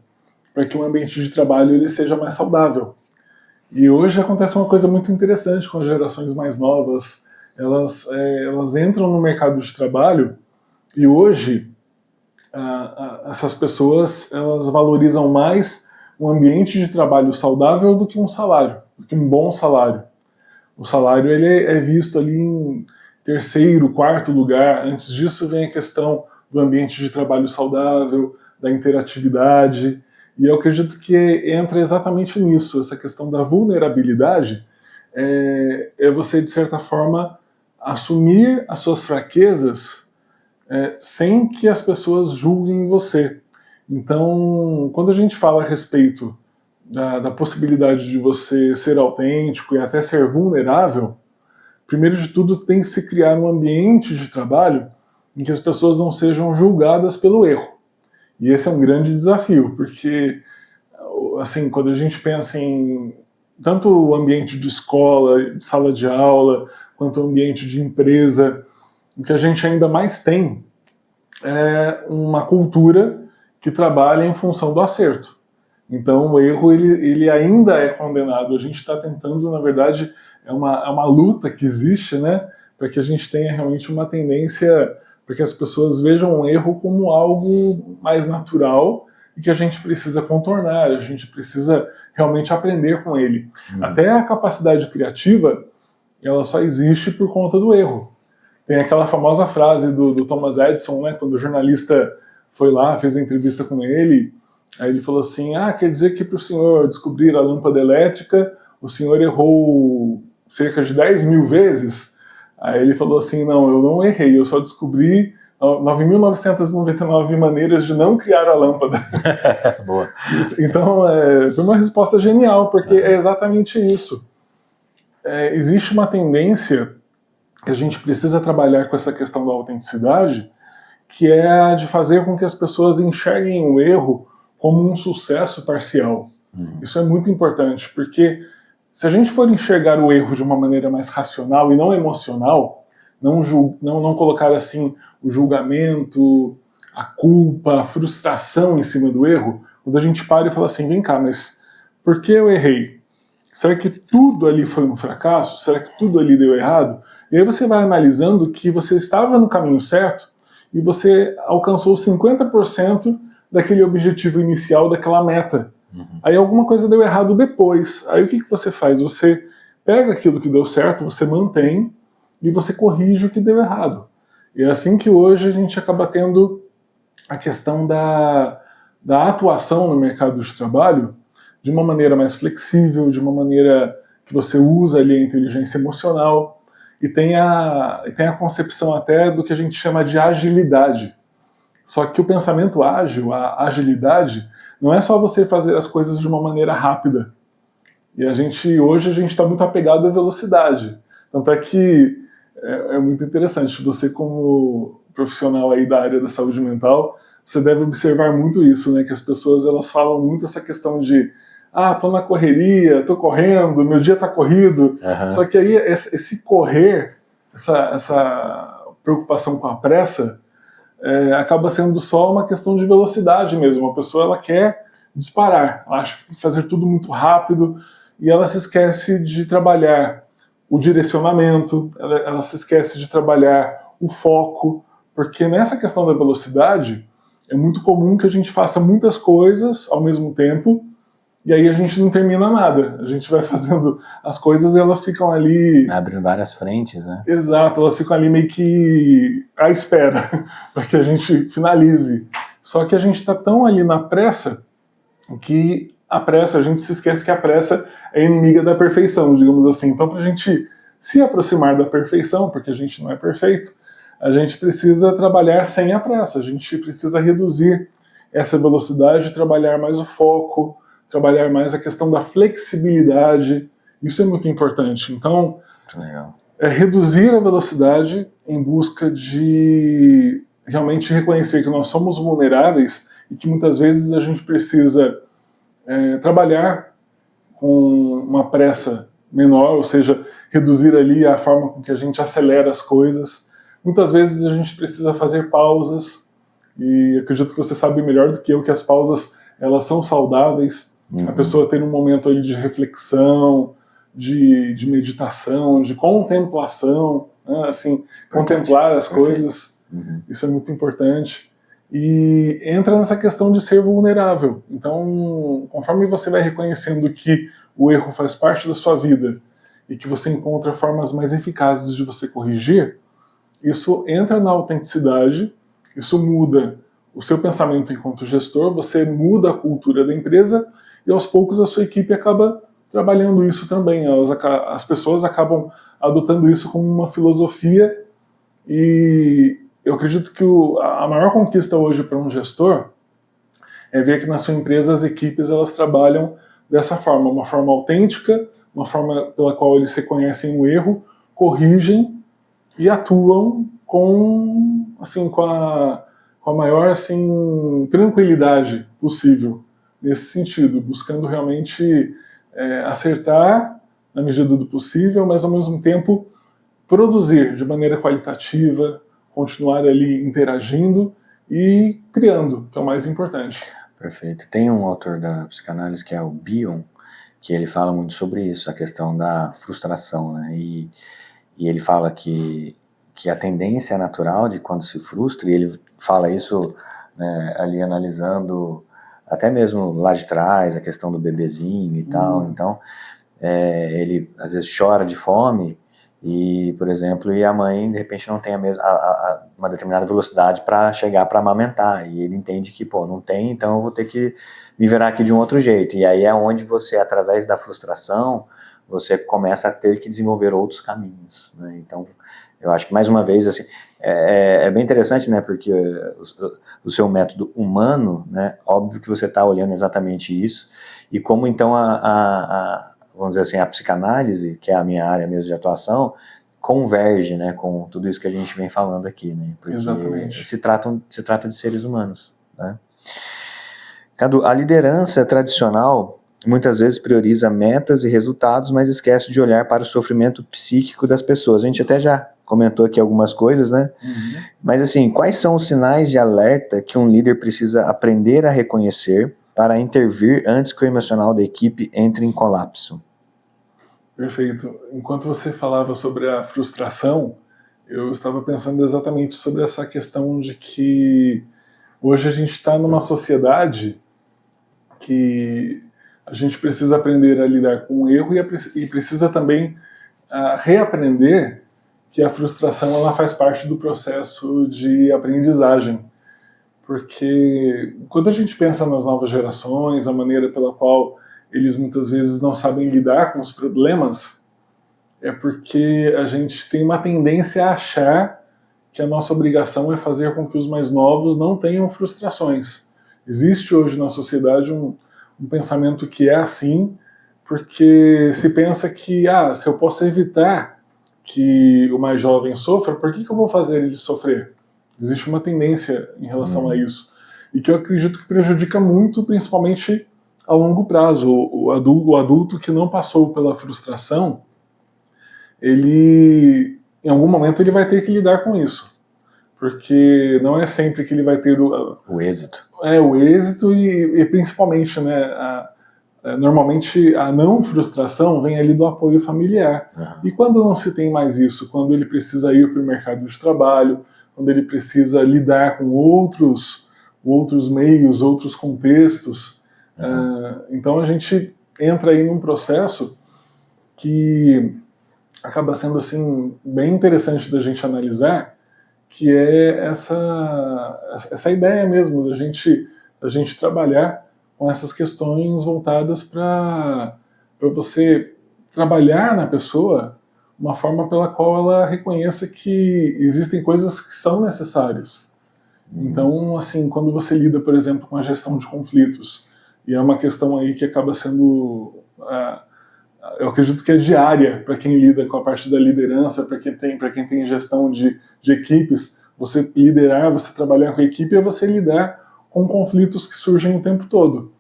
para que o ambiente de trabalho ele seja mais saudável. E hoje acontece uma coisa muito interessante com as gerações mais novas. Elas entram no mercado de trabalho e hoje essas pessoas elas valorizam mais um ambiente de trabalho saudável do que um salário, do que um bom salário. O salário ele é visto ali em terceiro, quarto lugar. Antes disso vem a questão do ambiente de trabalho saudável, da interatividade. E eu acredito que entra exatamente nisso, essa questão da vulnerabilidade, é você, de certa forma, assumir as suas fraquezas sem que as pessoas julguem você. Então, quando a gente fala a respeito da possibilidade de você ser autêntico e até ser vulnerável, primeiro de tudo tem que se criar um ambiente de trabalho em que as pessoas não sejam julgadas pelo erro. E esse é um grande desafio, porque assim, quando a gente pensa em tanto o ambiente de escola, de sala de aula, quanto o ambiente de empresa, o que a gente ainda mais tem é uma cultura que trabalha em função do acerto. Então o erro ele ainda é condenado. A gente está tentando, na verdade, é uma luta que existe, né, para que a gente tenha realmente uma tendência para que as pessoas vejam o erro como algo mais natural e que a gente precisa contornar, a gente precisa realmente aprender com ele. Até a capacidade criativa, ela só existe por conta do erro. Tem aquela famosa frase do Thomas Edison, né, quando o jornalista foi lá, fez a entrevista com ele, aí ele falou assim, quer dizer que para o senhor descobrir a lâmpada elétrica, o senhor errou cerca de 10 mil vezes? Aí ele falou assim, não, eu não errei, eu só descobri 9.999 maneiras de não criar a lâmpada. Boa. Então, foi uma resposta genial, porque é exatamente isso. Existe uma tendência que a gente precisa trabalhar com essa questão da autenticidade, que é a de fazer com que as pessoas enxerguem o erro como um sucesso parcial. Isso é muito importante, porque se a gente for enxergar o erro de uma maneira mais racional e não emocional, não colocar assim o julgamento, a culpa, a frustração em cima do erro, quando a gente para e fala assim, vem cá, mas por que eu errei? Será que tudo ali foi um fracasso? Será que tudo ali deu errado? E aí você vai analisando que você estava no caminho certo e você alcançou 50% daquele objetivo inicial, daquela meta. Aí alguma coisa deu errado depois. Aí o que você faz? Você pega aquilo que deu certo, você mantém e você corrige o que deu errado. E é assim que hoje a gente acaba tendo a questão da atuação no mercado de trabalho de uma maneira mais flexível, de uma maneira que você usa ali a inteligência emocional e tem a concepção até do que a gente chama de agilidade. Só que o pensamento ágil, a agilidade, não é só você fazer as coisas de uma maneira rápida. E hoje a gente está muito apegado à velocidade. Tanto é que é muito interessante, você como profissional aí da área da saúde mental, você deve observar muito isso, né? Que as pessoas elas falam muito essa questão de tô na correria, tô correndo, meu dia tá corrido. Só que aí esse correr, essa preocupação com a pressa, acaba sendo só uma questão de velocidade mesmo. A pessoa ela quer disparar, ela acha que tem que fazer tudo muito rápido e ela se esquece de trabalhar o direcionamento, ela se esquece de trabalhar o foco, porque nessa questão da velocidade é muito comum que a gente faça muitas coisas ao mesmo tempo e aí a gente não termina nada. A gente vai fazendo as coisas e elas ficam ali... Abre várias frentes, né? Exato, elas ficam ali meio que à espera para que a gente finalize. Só que a gente está tão ali na pressa que a gente se esquece que a pressa é inimiga da perfeição, digamos assim. Então, para a gente se aproximar da perfeição, porque a gente não é perfeito, a gente precisa trabalhar sem a pressa, a gente precisa reduzir essa velocidade, trabalhar mais o foco, trabalhar mais a questão da flexibilidade. Isso é muito importante. Então, Legal. é reduzir a velocidade em busca de realmente reconhecer que nós somos vulneráveis e que muitas vezes a gente precisa trabalhar com uma pressa menor, ou seja, reduzir ali a forma com que a gente acelera as coisas. Muitas vezes a gente precisa fazer pausas, e acredito que você sabe melhor do que eu que as pausas, elas são saudáveis. A pessoa ter um momento ali de reflexão, de meditação, de contemplação, né? Assim, contemplar as coisas, isso é muito importante. E entra nessa questão de ser vulnerável. Então, conforme você vai reconhecendo que o erro faz parte da sua vida e que você encontra formas mais eficazes de você corrigir, isso entra na autenticidade, isso muda o seu pensamento enquanto gestor, você muda a cultura da empresa e aos poucos a sua equipe acaba trabalhando isso também. As pessoas acabam adotando isso como uma filosofia e eu acredito que a maior conquista hoje para um gestor é ver que na sua empresa as equipes elas trabalham dessa forma, uma forma autêntica, uma forma pela qual eles reconhecem o erro, corrigem e atuam com a maior assim, tranquilidade possível nesse sentido, buscando realmente acertar na medida do possível, mas ao mesmo tempo produzir de maneira qualitativa, continuar ali interagindo e criando, que é o mais importante. Perfeito. Tem um autor da psicanálise que é o Bion, que ele fala muito sobre isso, a questão da frustração, né? E ele fala que a tendência natural de quando se frustra, e ele fala isso, né, ali analisando até mesmo lá de trás, a questão do bebezinho e tal. Então, ele às vezes chora de fome e, por exemplo, e a mãe de repente não tem uma determinada velocidade para chegar para amamentar, e ele entende que, pô, não tem, então eu vou ter que me virar aqui de um outro jeito. E aí é onde você, através da frustração, você começa a ter que desenvolver outros caminhos, né? Então, eu acho que, mais uma vez, assim, é bem interessante, né, porque o seu método humano, né, óbvio que você está olhando exatamente isso, e como, então, vamos dizer assim, a psicanálise, que é a minha área mesmo de atuação, converge, né, com tudo isso que a gente vem falando aqui, né, porque exatamente. se trata de seres humanos, né. Cadu, a liderança tradicional muitas vezes prioriza metas e resultados, mas esquece de olhar para o sofrimento psíquico das pessoas. A gente até já comentou aqui algumas coisas, né? Mas assim, quais são os sinais de alerta que um líder precisa aprender a reconhecer para intervir antes que o emocional da equipe entre em colapso? Perfeito. Enquanto você falava sobre a frustração, eu estava pensando exatamente sobre essa questão de que hoje a gente está numa sociedade que a gente precisa aprender a lidar com o erro e precisa também reaprender que a frustração ela faz parte do processo de aprendizagem. Porque quando a gente pensa nas novas gerações, a maneira pela qual eles muitas vezes não sabem lidar com os problemas, é porque a gente tem uma tendência a achar que a nossa obrigação é fazer com que os mais novos não tenham frustrações. Existe hoje na sociedade um pensamento que é assim, porque se pensa que se eu posso evitar que o mais jovem sofra, por que eu vou fazer ele sofrer? Existe uma tendência em relação a isso, e que eu acredito que prejudica muito, principalmente a longo prazo. O adulto que não passou pela frustração, ele, em algum momento, ele vai ter que lidar com isso, porque não é sempre que ele vai ter o êxito. O êxito e principalmente, né, normalmente a não frustração vem ali do apoio familiar. E quando não se tem mais isso, quando ele precisa ir para o mercado de trabalho, quando ele precisa lidar com outros meios, outros contextos, Então a gente entra aí num processo que acaba sendo assim bem interessante da gente analisar, que é essa ideia mesmo da gente trabalhar com essas questões voltadas para você trabalhar na pessoa uma forma pela qual ela reconheça que existem coisas que são necessárias. Então, assim, quando você lida, por exemplo, com a gestão de conflitos, e é uma questão aí que acaba sendo, eu acredito que é diária para quem lida com a parte da liderança, para quem tem gestão de equipes, você liderar, você trabalhar com a equipe é você lidar com conflitos que surgem o tempo todo,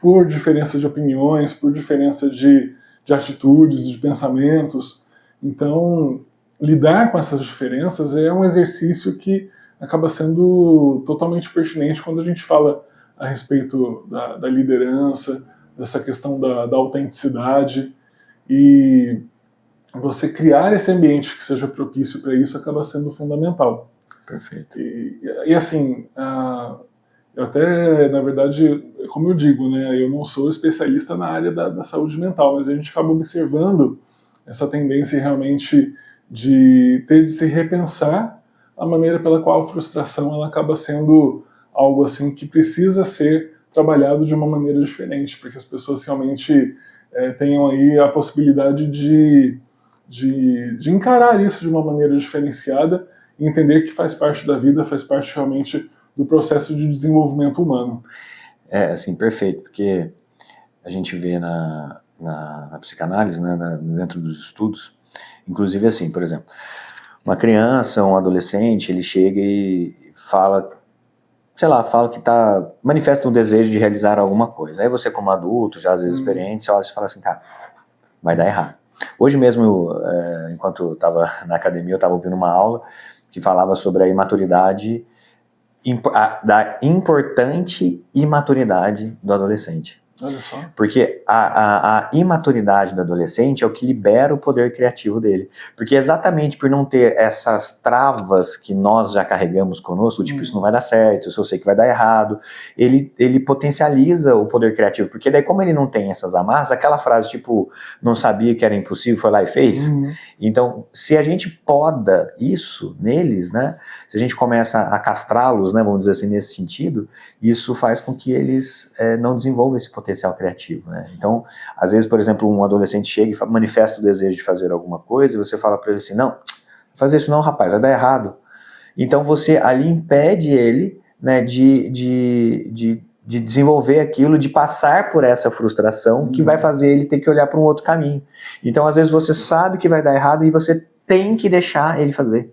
por diferença de opiniões, por diferença de atitudes, de pensamentos. Então, lidar com essas diferenças é um exercício que acaba sendo totalmente pertinente quando a gente fala a respeito da liderança, dessa questão da autenticidade, e você criar esse ambiente que seja propício para isso acaba sendo fundamental. Perfeito. E assim, eu até, na verdade, como eu digo, né, eu não sou especialista na área da saúde mental, mas a gente acaba observando essa tendência realmente de ter de se repensar a maneira pela qual a frustração ela acaba sendo algo assim que precisa ser trabalhado de uma maneira diferente, para que as pessoas realmente tenham aí a possibilidade de encarar isso de uma maneira diferenciada e entender que faz parte da vida, faz parte realmente do processo de desenvolvimento humano. Assim, perfeito, porque a gente vê na psicanálise, né, dentro dos estudos, inclusive assim, por exemplo, uma criança, um adolescente, ele chega e fala, sei lá, que manifesta um desejo de realizar alguma coisa. Aí você, como adulto, já às vezes experiente, você olha e fala assim, cara, vai dar errado. Hoje mesmo, enquanto eu estava na academia, eu estava ouvindo uma aula que falava sobre a imaturidade, da importante imaturidade do adolescente. Olha só. Porque a imaturidade do adolescente é o que libera o poder criativo dele. Porque exatamente por não ter essas travas que nós já carregamos conosco, tipo, isso não vai dar certo, isso eu sei que vai dar errado, ele potencializa o poder criativo. Porque daí, como ele não tem essas amarras, aquela frase, tipo, não sabia que era impossível, foi lá e fez. Então, se a gente poda isso neles, né, se a gente começa a castrá-los, né, vamos dizer assim, nesse sentido, isso faz com que eles não desenvolvam esse potencial criativo, né? Então, às vezes, por exemplo, um adolescente chega e manifesta o desejo de fazer alguma coisa e você fala para ele assim, não, fazer isso não, rapaz, vai dar errado. Então você ali impede ele, né, de desenvolver aquilo, de passar por essa frustração que vai fazer ele ter que olhar para um outro caminho. Então, às vezes, você sabe que vai dar errado e você tem que deixar ele fazer.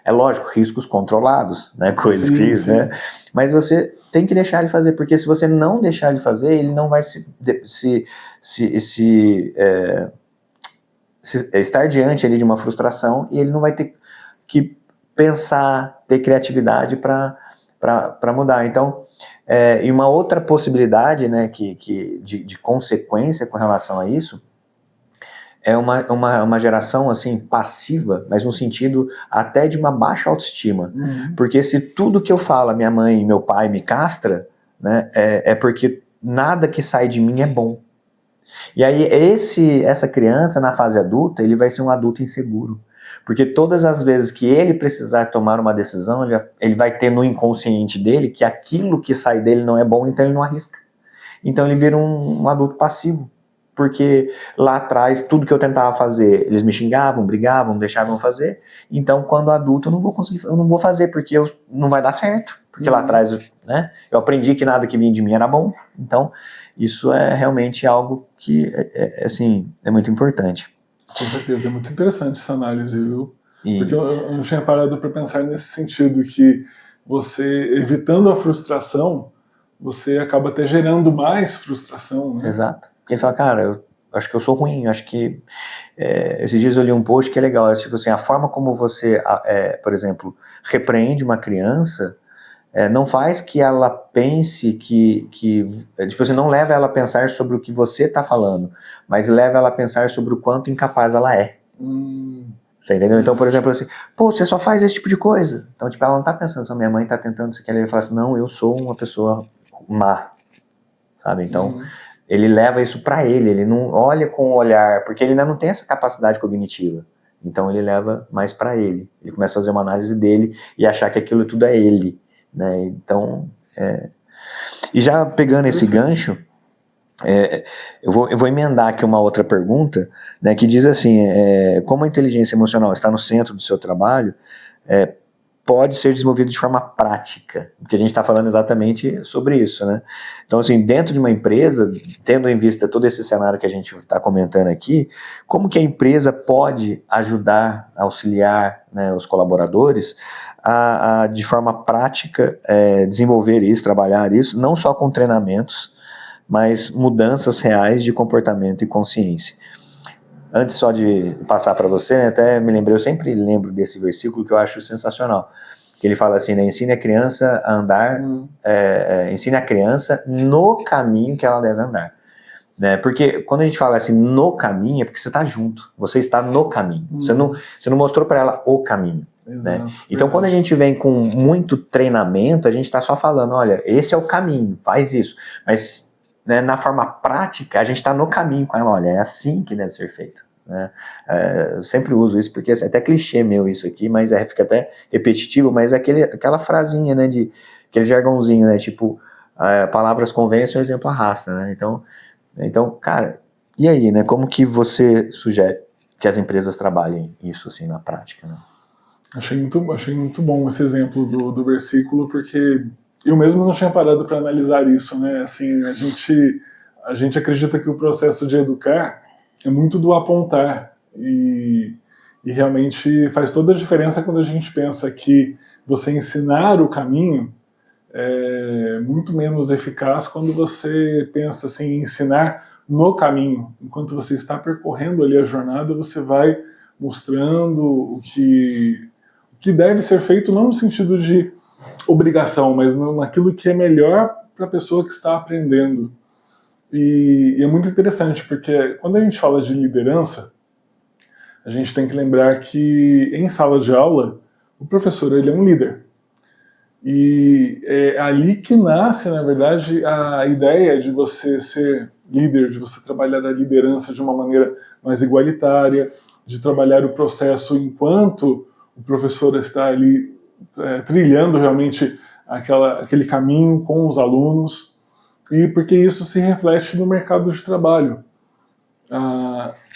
É lógico, riscos controlados, né, coisas sim, que, sim. Né, mas você tem que deixar ele fazer, porque se você não deixar ele fazer, ele não vai estar diante ali de uma frustração e ele não vai ter que pensar, ter criatividade para mudar. Então, e uma outra possibilidade, né, de consequência com relação a isso, é uma geração assim passiva, mas no sentido até de uma baixa autoestima. Porque se tudo que eu falo, minha mãe e meu pai me castra, né, é porque nada que sai de mim é bom. E aí essa criança na fase adulta, ele vai ser um adulto inseguro. Porque todas as vezes que ele precisar tomar uma decisão, ele vai ter no inconsciente dele que aquilo que sai dele não é bom, então ele não arrisca. Então ele vira um adulto passivo. Porque lá atrás, tudo que eu tentava fazer, eles me xingavam, brigavam, deixavam eu fazer. Então, quando adulto, eu não vou fazer, porque não vai dar certo. Porque lá atrás, né, eu aprendi que nada que vinha de mim era bom. Então, isso é realmente algo que, assim, é muito importante. Com certeza, é muito interessante essa análise, viu? Porque eu não tinha parado para pensar nesse sentido, que você, evitando a frustração, você acaba até gerando mais frustração, né? Exato. Porque ele fala, cara, eu acho que eu sou ruim, acho que... esses dias eu li um post que é legal, tipo assim, a forma como você, por exemplo, repreende uma criança, não faz que ela pense tipo assim, não leva ela a pensar sobre o que você está falando, mas leva ela a pensar sobre o quanto incapaz ela é. Você entendeu? Então, por exemplo, assim, pô, você só faz esse tipo de coisa. Então, tipo, ela não tá pensando, minha mãe tá tentando isso aqui, ela fala assim, não, eu sou uma pessoa má. sabe? Então, ele leva isso para ele não olha com o olhar, porque ele ainda não tem essa capacidade cognitiva. Então, ele leva mais para ele. Ele começa a fazer uma análise dele e achar que aquilo tudo é ele, né? Então, e já pegando esse gancho, eu vou emendar aqui uma outra pergunta, né, que diz assim, como a inteligência emocional está no centro do seu trabalho, pode ser desenvolvido de forma prática, porque a gente está falando exatamente sobre isso, né? Então, assim, dentro de uma empresa, tendo em vista todo esse cenário que a gente está comentando aqui, como que a empresa pode ajudar, auxiliar, né, os colaboradores a de forma prática, desenvolver isso, trabalhar isso, não só com treinamentos, mas mudanças reais de comportamento e consciência. Antes só de passar para você, até me lembrei, eu sempre lembro desse versículo que eu acho sensacional, que ele fala assim, né, ensine a criança a andar, ensine a criança no caminho que ela deve andar. Né? Porque quando a gente fala assim, no caminho, é porque você está junto, você está no caminho, você não mostrou para ela o caminho. Né? Então quando a gente vem com muito treinamento, a gente está só falando, olha, esse é o caminho, faz isso, mas... né, na forma prática, a gente está no caminho com ela, olha, é assim que deve ser feito. Né? Eu sempre uso isso, porque é até clichê meu isso aqui, mas fica até repetitivo, mas é aquela frasinha, né, aquele jargãozinho, né, tipo, palavras convencem, o exemplo arrasta, né? Então, cara, e aí, né, como que você sugere que as empresas trabalhem isso, assim, na prática, né? Achei muito bom esse exemplo do versículo, porque eu mesmo não tinha parado para analisar isso, né? Assim, a gente acredita que o processo de educar é muito do apontar e realmente faz toda a diferença quando a gente pensa que você ensinar o caminho é muito menos eficaz quando você pensa assim, em ensinar no caminho. Enquanto você está percorrendo ali a jornada, você vai mostrando o que deve ser feito, não no sentido de obrigação, mas naquilo que é melhor para a pessoa que está aprendendo. E é muito interessante, porque quando a gente fala de liderança, a gente tem que lembrar que em sala de aula, o professor ele é um líder. E é ali que nasce, na verdade, a ideia de você ser líder, de você trabalhar a liderança de uma maneira mais igualitária, de trabalhar o processo enquanto o professor está ali trilhando realmente aquele caminho com os alunos, e porque isso se reflete no mercado de trabalho.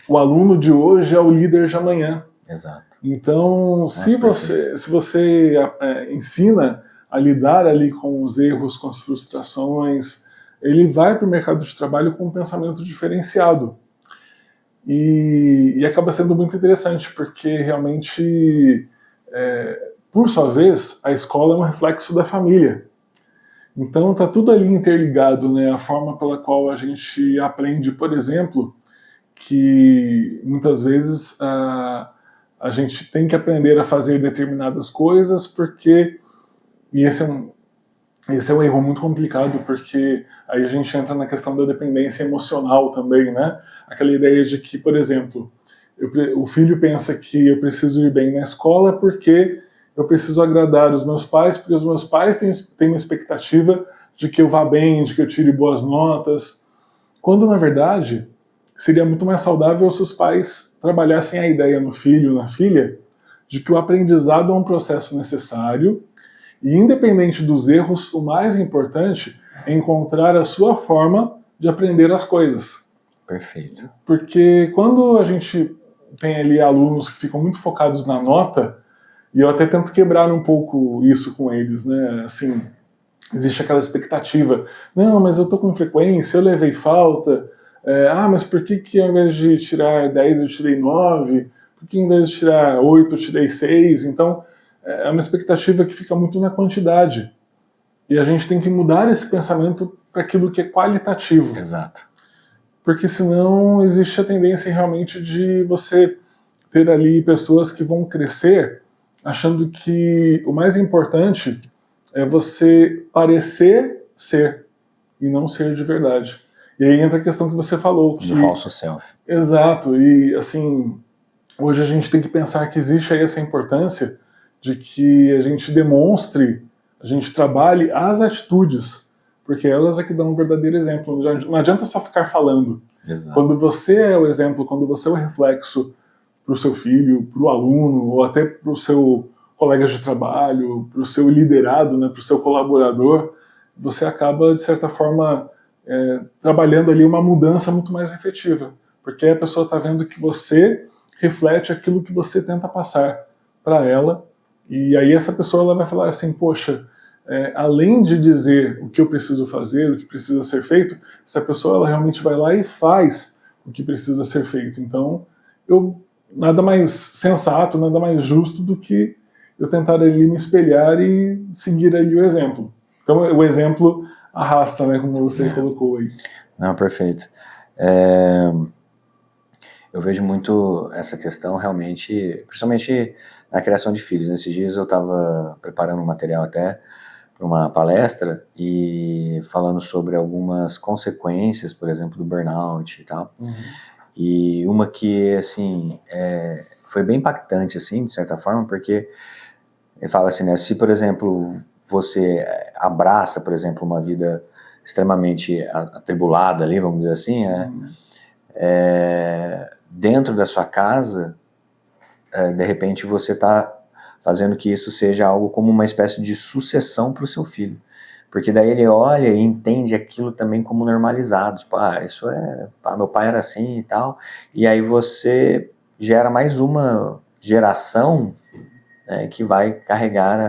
O aluno de hoje é o líder de amanhã. Exato. Então, se você ensina a lidar ali com os erros, com as frustrações, ele vai para o mercado de trabalho com um pensamento diferenciado. E acaba sendo muito interessante, porque realmente, por sua vez, a escola é um reflexo da família. Então está tudo ali interligado, né? A forma pela qual a gente aprende, por exemplo, que muitas vezes a gente tem que aprender a fazer determinadas coisas, porque, e esse é um erro muito complicado, porque aí a gente entra na questão da dependência emocional também, né? Aquela ideia de que, por exemplo, o filho pensa que eu preciso ir bem na escola porque eu preciso agradar os meus pais, porque os meus pais têm uma expectativa de que eu vá bem, de que eu tire boas notas, quando na verdade seria muito mais saudável se os pais trabalhassem a ideia no filho, na filha, de que o aprendizado é um processo necessário e, independente dos erros, o mais importante é encontrar a sua forma de aprender as coisas. Perfeito. Porque quando a gente tem ali alunos que ficam muito focados na nota, e eu até tento quebrar um pouco isso com eles, né? Assim, existe aquela expectativa, não, mas eu tô com frequência, eu levei falta, mas por que ao invés de tirar 10 eu tirei 9? Por que ao invés de tirar 8 eu tirei 6? Então, é uma expectativa que fica muito na quantidade. E a gente tem que mudar esse pensamento para aquilo que é qualitativo. Exato. Porque senão existe a tendência realmente de você ter ali pessoas que vão crescer achando que o mais importante é você parecer ser e não ser de verdade. E aí entra a questão que você falou. Do falso self. Exato. E assim, hoje a gente tem que pensar que existe aí essa importância de que a gente demonstre, a gente trabalhe as atitudes, porque elas é que dão um verdadeiro exemplo. Não adianta só ficar falando. Exato. Quando você é o exemplo, quando você é o reflexo para o seu filho, para o aluno, ou até para o seu colega de trabalho, para o seu liderado, né, para o seu colaborador, você acaba, de certa forma, trabalhando ali uma mudança muito mais efetiva, porque a pessoa está vendo que você reflete aquilo que você tenta passar para ela, e aí essa pessoa ela vai falar assim, poxa, além de dizer o que eu preciso fazer, o que precisa ser feito, essa pessoa ela realmente vai lá e faz o que precisa ser feito. Então, nada mais sensato, nada mais justo do que eu tentar ali me espelhar e seguir ali o exemplo. Então, o exemplo arrasta, né, como você colocou aí. Não, perfeito. Eu vejo muito essa questão realmente, principalmente na criação de filhos. Nesses dias eu estava preparando um material até para uma palestra e falando sobre algumas consequências, por exemplo, do burnout e tal. E uma que, assim, foi bem impactante, assim, de certa forma, porque ele fala assim, né, se, por exemplo, você abraça, por exemplo, uma vida extremamente atribulada ali, vamos dizer assim, dentro da sua casa, de repente você está fazendo que isso seja algo como uma espécie de sucessão para o seu filho. Porque daí ele olha e entende aquilo também como normalizado. Tipo, meu pai era assim e tal. E aí você gera mais uma geração, né, que vai carregar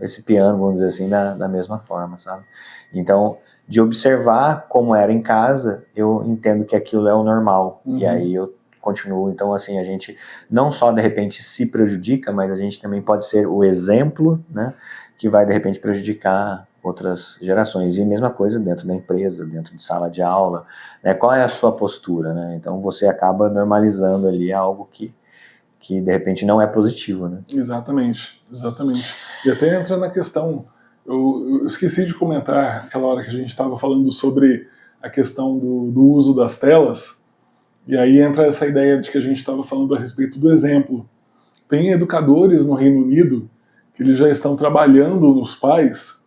esse piano, vamos dizer assim, da mesma forma, sabe? Então, de observar como era em casa, eu entendo que aquilo é o normal. E aí eu continuo. Então, assim, a gente não só, de repente, se prejudica, mas a gente também pode ser o exemplo, né, que vai, de repente, prejudicar outras gerações. E mesma coisa dentro da empresa, dentro de sala de aula, né? Qual é a sua postura, né? Então, você acaba normalizando ali algo que de repente não é positivo, né? Exatamente. E até entra na questão, eu esqueci de comentar aquela hora que a gente estava falando sobre a questão do uso das telas, e aí entra essa ideia de que a gente estava falando a respeito do exemplo. Tem educadores no Reino Unido que eles já estão trabalhando nos pais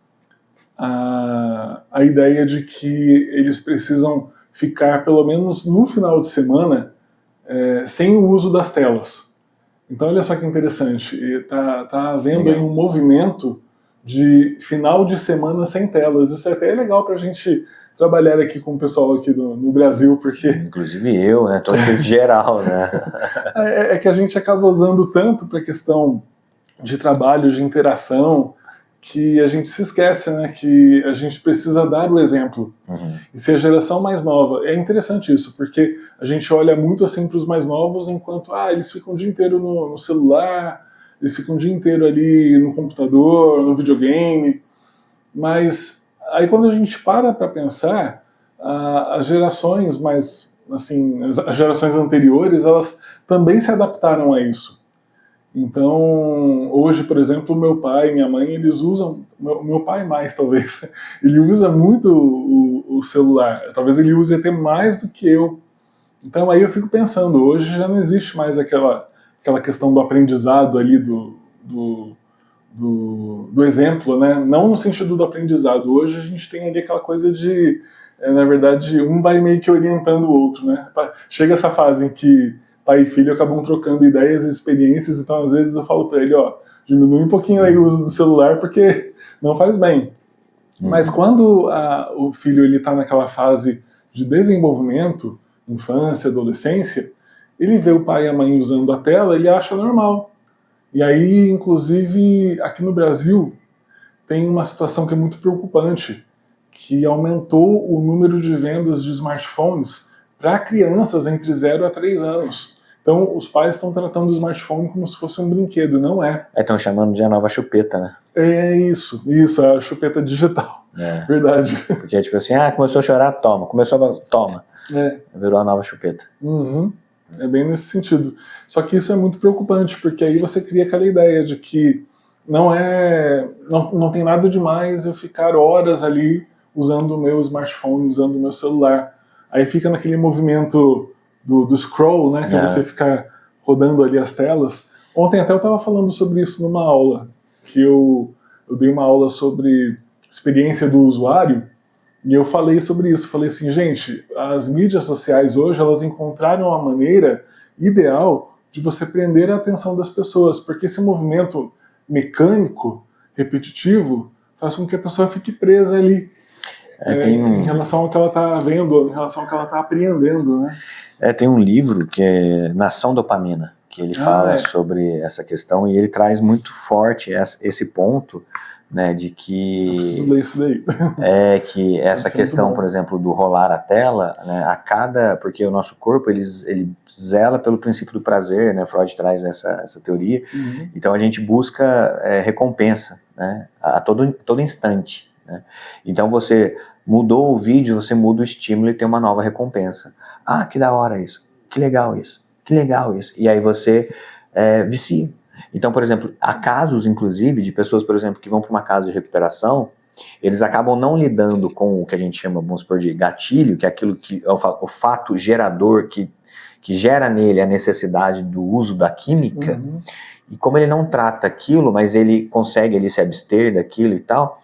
a ideia de que eles precisam ficar, pelo menos no final de semana, sem o uso das telas. Então, olha só que interessante, está havendo aí um movimento de final de semana sem telas. Isso é até legal para a gente trabalhar aqui com o pessoal aqui no Brasil, porque... Inclusive eu, né? Tô falando geral, né? É que a gente acaba usando tanto para a questão de trabalho, de interação, que a gente se esquece, né? Que a gente precisa dar o exemplo. E se a geração mais nova... É interessante isso, porque a gente olha muito assim para os mais novos, enquanto eles ficam o dia inteiro no celular, eles ficam o dia inteiro ali no computador, no videogame, mas aí quando a gente para pensar, as gerações mais, assim, as gerações anteriores, elas também se adaptaram a isso. Então, hoje, por exemplo, meu pai e minha mãe, eles usam, meu pai mais talvez, ele usa muito o celular, talvez ele use até mais do que eu. Então aí eu fico pensando, hoje já não existe mais aquela questão do aprendizado ali, do exemplo, né? Não no sentido do aprendizado. Hoje a gente tem ali aquela coisa de, na verdade, um vai meio que orientando o outro, né? Chega essa fase em que pai e filho acabam trocando ideias e experiências, então às vezes eu falo para ele, diminui um pouquinho aí o uso do celular porque não faz bem. Mas quando o filho ele está naquela fase de desenvolvimento, infância, adolescência, ele vê o pai e a mãe usando a tela, ele acha normal. E aí, inclusive, aqui no Brasil, tem uma situação que é muito preocupante, que aumentou o número de vendas de smartphones para crianças entre 0 a 3 anos. Então, os pais estão tratando o smartphone como se fosse um brinquedo, não é. Estão chamando de a nova chupeta, né? É isso, a chupeta digital. Verdade. Porque, tipo assim, começou a chorar, toma. Toma. Virou a nova chupeta. É bem nesse sentido. Só que isso é muito preocupante, porque aí você cria aquela ideia de que não tem nada demais eu ficar horas ali usando o meu smartphone, usando o meu celular. Aí fica naquele movimento do scroll, né, que você fica rodando ali as telas. Ontem até eu estava falando sobre isso numa aula, que eu dei uma aula sobre experiência do usuário, E eu falei sobre isso, falei assim, gente, as mídias sociais hoje, elas encontraram a maneira ideal de você prender a atenção das pessoas, porque esse movimento mecânico, repetitivo, faz com que a pessoa fique presa ali, em relação ao que ela está vendo, em relação ao que ela está apreendendo, né? Tem um livro que é Nação Dopamina, que ele fala sobre essa questão, e ele traz muito forte esse ponto, né, de que... Eu preciso ler isso daí. Que essa questão, por exemplo, do rolar a tela, né, porque o nosso corpo, ele zela pelo princípio do prazer, né, Freud traz essa teoria, então a gente busca recompensa, né, a todo instante, né? Então você mudou o vídeo, você muda o estímulo e tem uma nova recompensa. Ah, que da hora isso, que legal isso, que legal isso, e aí você vicia. Então, por exemplo, há casos, inclusive, de pessoas, por exemplo, que vão para uma casa de recuperação, eles acabam não lidando com o que a gente chama, vamos supor, de gatilho, que é aquilo que é o fato gerador que gera nele a necessidade do uso da química, e como ele não trata aquilo, mas ele consegue ele se abster daquilo e tal,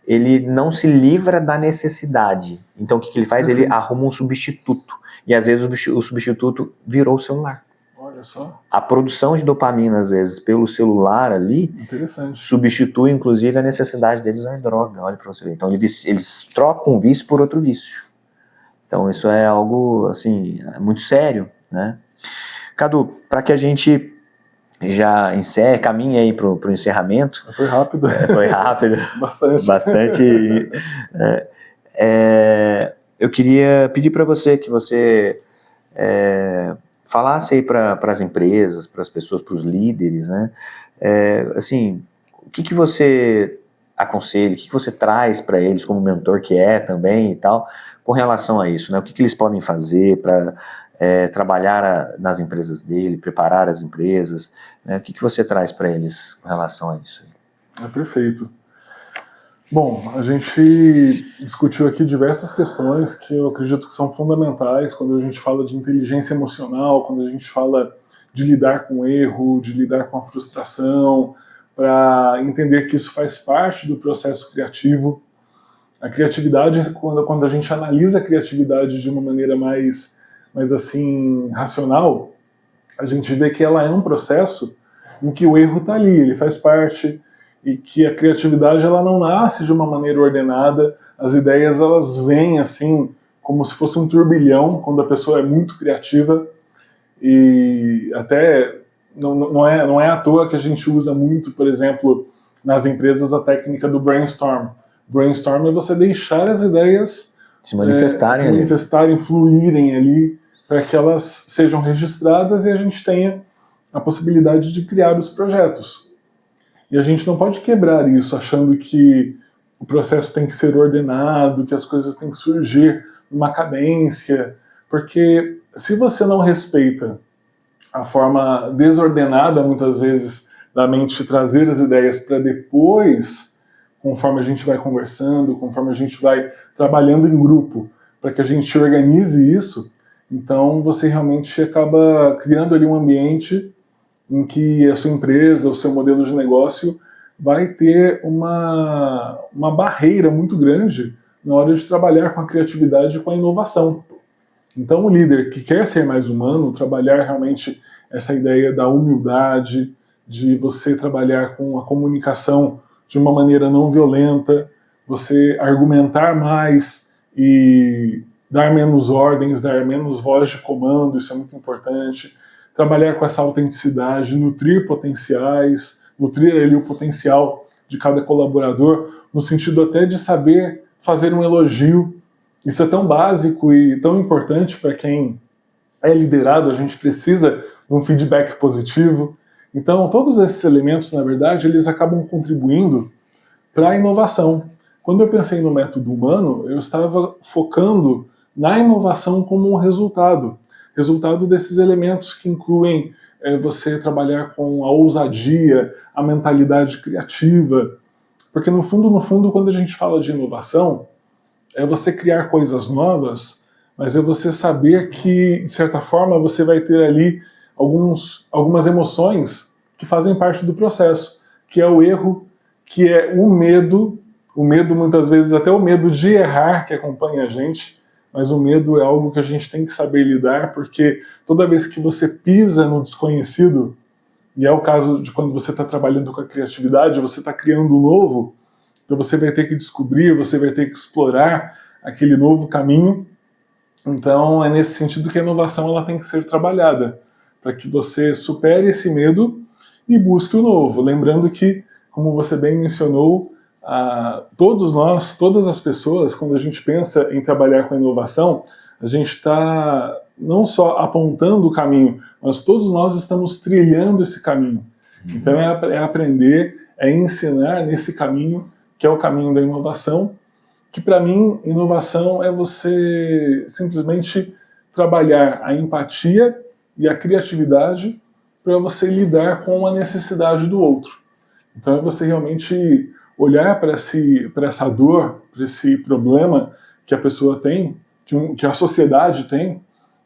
ele não se livra da necessidade. Então o que ele faz? Ele arruma um substituto, e às vezes o substituto virou o celular. Olha só. A produção de dopamina, às vezes, pelo celular ali, substitui, inclusive, a necessidade deles usar droga. Olha para você ver. Então, eles trocam um vício por outro vício. Então, isso é algo, assim, muito sério, né? Cadu, para que a gente já caminhe aí para o encerramento. Foi rápido. Foi rápido. Bastante. Eu queria pedir para você que você... falasse aí para as empresas, para as pessoas, para os líderes, né? Assim, o que você aconselha, o que você traz para eles como mentor que também e tal, com relação a isso, né? O que eles podem fazer para trabalhar nas empresas dele, preparar as empresas, né? O que você traz para eles com relação a isso? Perfeito. Bom, a gente discutiu aqui diversas questões que eu acredito que são fundamentais quando a gente fala de inteligência emocional, quando a gente fala de lidar com o erro, de lidar com a frustração, para entender que isso faz parte do processo criativo. A criatividade, quando a gente analisa a criatividade de uma maneira mais assim, racional, a gente vê que ela é um processo em que o erro está ali, ele faz parte, e que a criatividade ela não nasce de uma maneira ordenada, as ideias elas vêm assim, como se fosse um turbilhão, quando a pessoa é muito criativa, e até não é à toa que a gente usa muito, por exemplo, nas empresas a técnica do brainstorm. Brainstorm é você deixar as ideias se manifestarem, fluírem ali, para que elas sejam registradas e a gente tenha a possibilidade de criar os projetos. E a gente não pode quebrar isso achando que o processo tem que ser ordenado, que as coisas têm que surgir numa cadência, porque se você não respeita a forma desordenada, muitas vezes, da mente trazer as ideias para depois, conforme a gente vai conversando, conforme a gente vai trabalhando em grupo, para que a gente organize isso, então você realmente acaba criando ali um ambiente em que a sua empresa, o seu modelo de negócio vai ter uma barreira muito grande na hora de trabalhar com a criatividade e com a inovação. Então o líder que quer ser mais humano, trabalhar realmente essa ideia da humildade, de você trabalhar com a comunicação de uma maneira não violenta, você argumentar mais e dar menos ordens, dar menos voz de comando, isso é muito importante. Trabalhar com essa autenticidade, nutrir potenciais, nutrir ali o potencial de cada colaborador, no sentido até de saber fazer um elogio. Isso é tão básico e tão importante para quem é liderado, a gente precisa de um feedback positivo. Então, todos esses elementos, na verdade, eles acabam contribuindo para a inovação. Quando eu pensei no método humano, eu estava focando na inovação como um resultado desses elementos que incluem você trabalhar com a ousadia, a mentalidade criativa, porque no fundo, quando a gente fala de inovação, é você criar coisas novas, mas é você saber que, de certa forma, você vai ter ali algumas emoções que fazem parte do processo, que é o erro, que é o medo O medo, muitas vezes, até o medo de errar que acompanha a gente, mas o medo é algo que a gente tem que saber lidar, porque toda vez que você pisa no desconhecido, e é o caso de quando você está trabalhando com a criatividade, você está criando um novo, então você vai ter que descobrir, você vai ter que explorar aquele novo caminho. Então é nesse sentido que a inovação ela tem que ser trabalhada, para que você supere esse medo e busque o novo. Lembrando que, como você bem mencionou, todos nós, todas as pessoas, quando a gente pensa em trabalhar com a inovação, a gente está não só apontando o caminho, mas todos nós estamos trilhando esse caminho. Então é aprender, é ensinar nesse caminho, que é o caminho da inovação, que para mim, inovação é você simplesmente trabalhar a empatia e a criatividade para você lidar com a necessidade do outro. Então é você realmente olhar para essa dor, para esse problema que a pessoa tem, que a sociedade tem,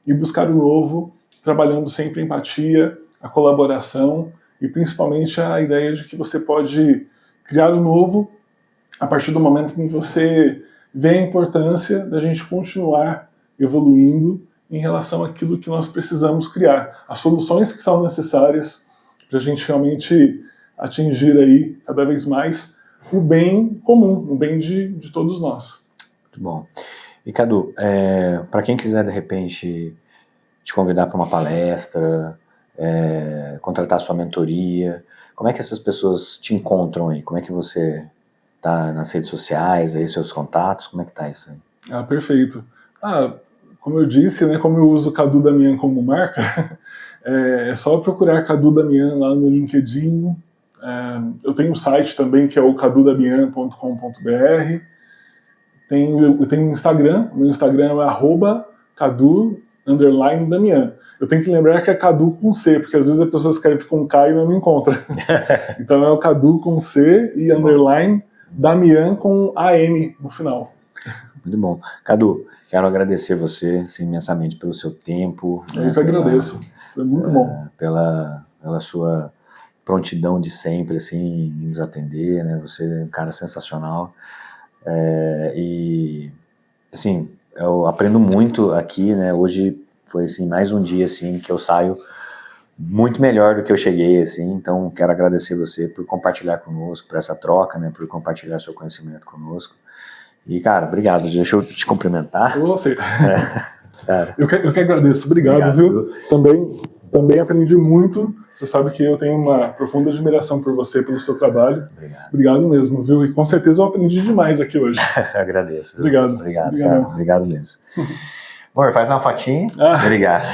e buscar o novo, trabalhando sempre a empatia, a colaboração e principalmente a ideia de que você pode criar o novo a partir do momento em que você vê a importância da gente continuar evoluindo em relação àquilo que nós precisamos criar, as soluções que são necessárias para a gente realmente atingir aí cada vez mais o bem comum, o bem de todos nós. Muito bom. E Cadu, para quem quiser de repente te convidar para uma palestra, contratar sua mentoria, como é que essas pessoas te encontram aí? Como é que você tá nas redes sociais, aí seus contatos, como é que tá isso aí? Perfeito. Como eu disse, né, como eu uso Cadu Damian como marca, é só procurar Cadu Damian lá no LinkedIn. Eu tenho um site também que é o cadudamian.com.br. Eu tenho um Instagram, meu Instagram é @cadu_damian. Eu tenho que lembrar que é Cadu com C, porque às vezes a pessoa escreve com K e não me encontra. Então é o Cadu com C e underline Damian com AM no final. Muito bom. Cadu, quero agradecer você assim, imensamente pelo seu tempo. Eu que agradeço. Foi muito bom. Pela sua prontidão de sempre, assim, em nos atender, né? Você é um cara sensacional. E, assim, eu aprendo muito aqui, né? Hoje foi, assim, mais um dia, assim, que eu saio muito melhor do que eu cheguei, assim. Então, quero agradecer você por compartilhar conosco, por essa troca, né? Por compartilhar seu conhecimento conosco. E, cara, obrigado. Deixa eu te cumprimentar. Você. Cara. Eu que agradeço. Obrigado, viu? Também aprendi muito. Você sabe que eu tenho uma profunda admiração por você, pelo seu trabalho. Obrigado mesmo, viu? E com certeza eu aprendi demais aqui hoje. Agradeço. Viu? Obrigado. Obrigado, cara. Obrigado mesmo. Amor, faz uma fotinha. Obrigado.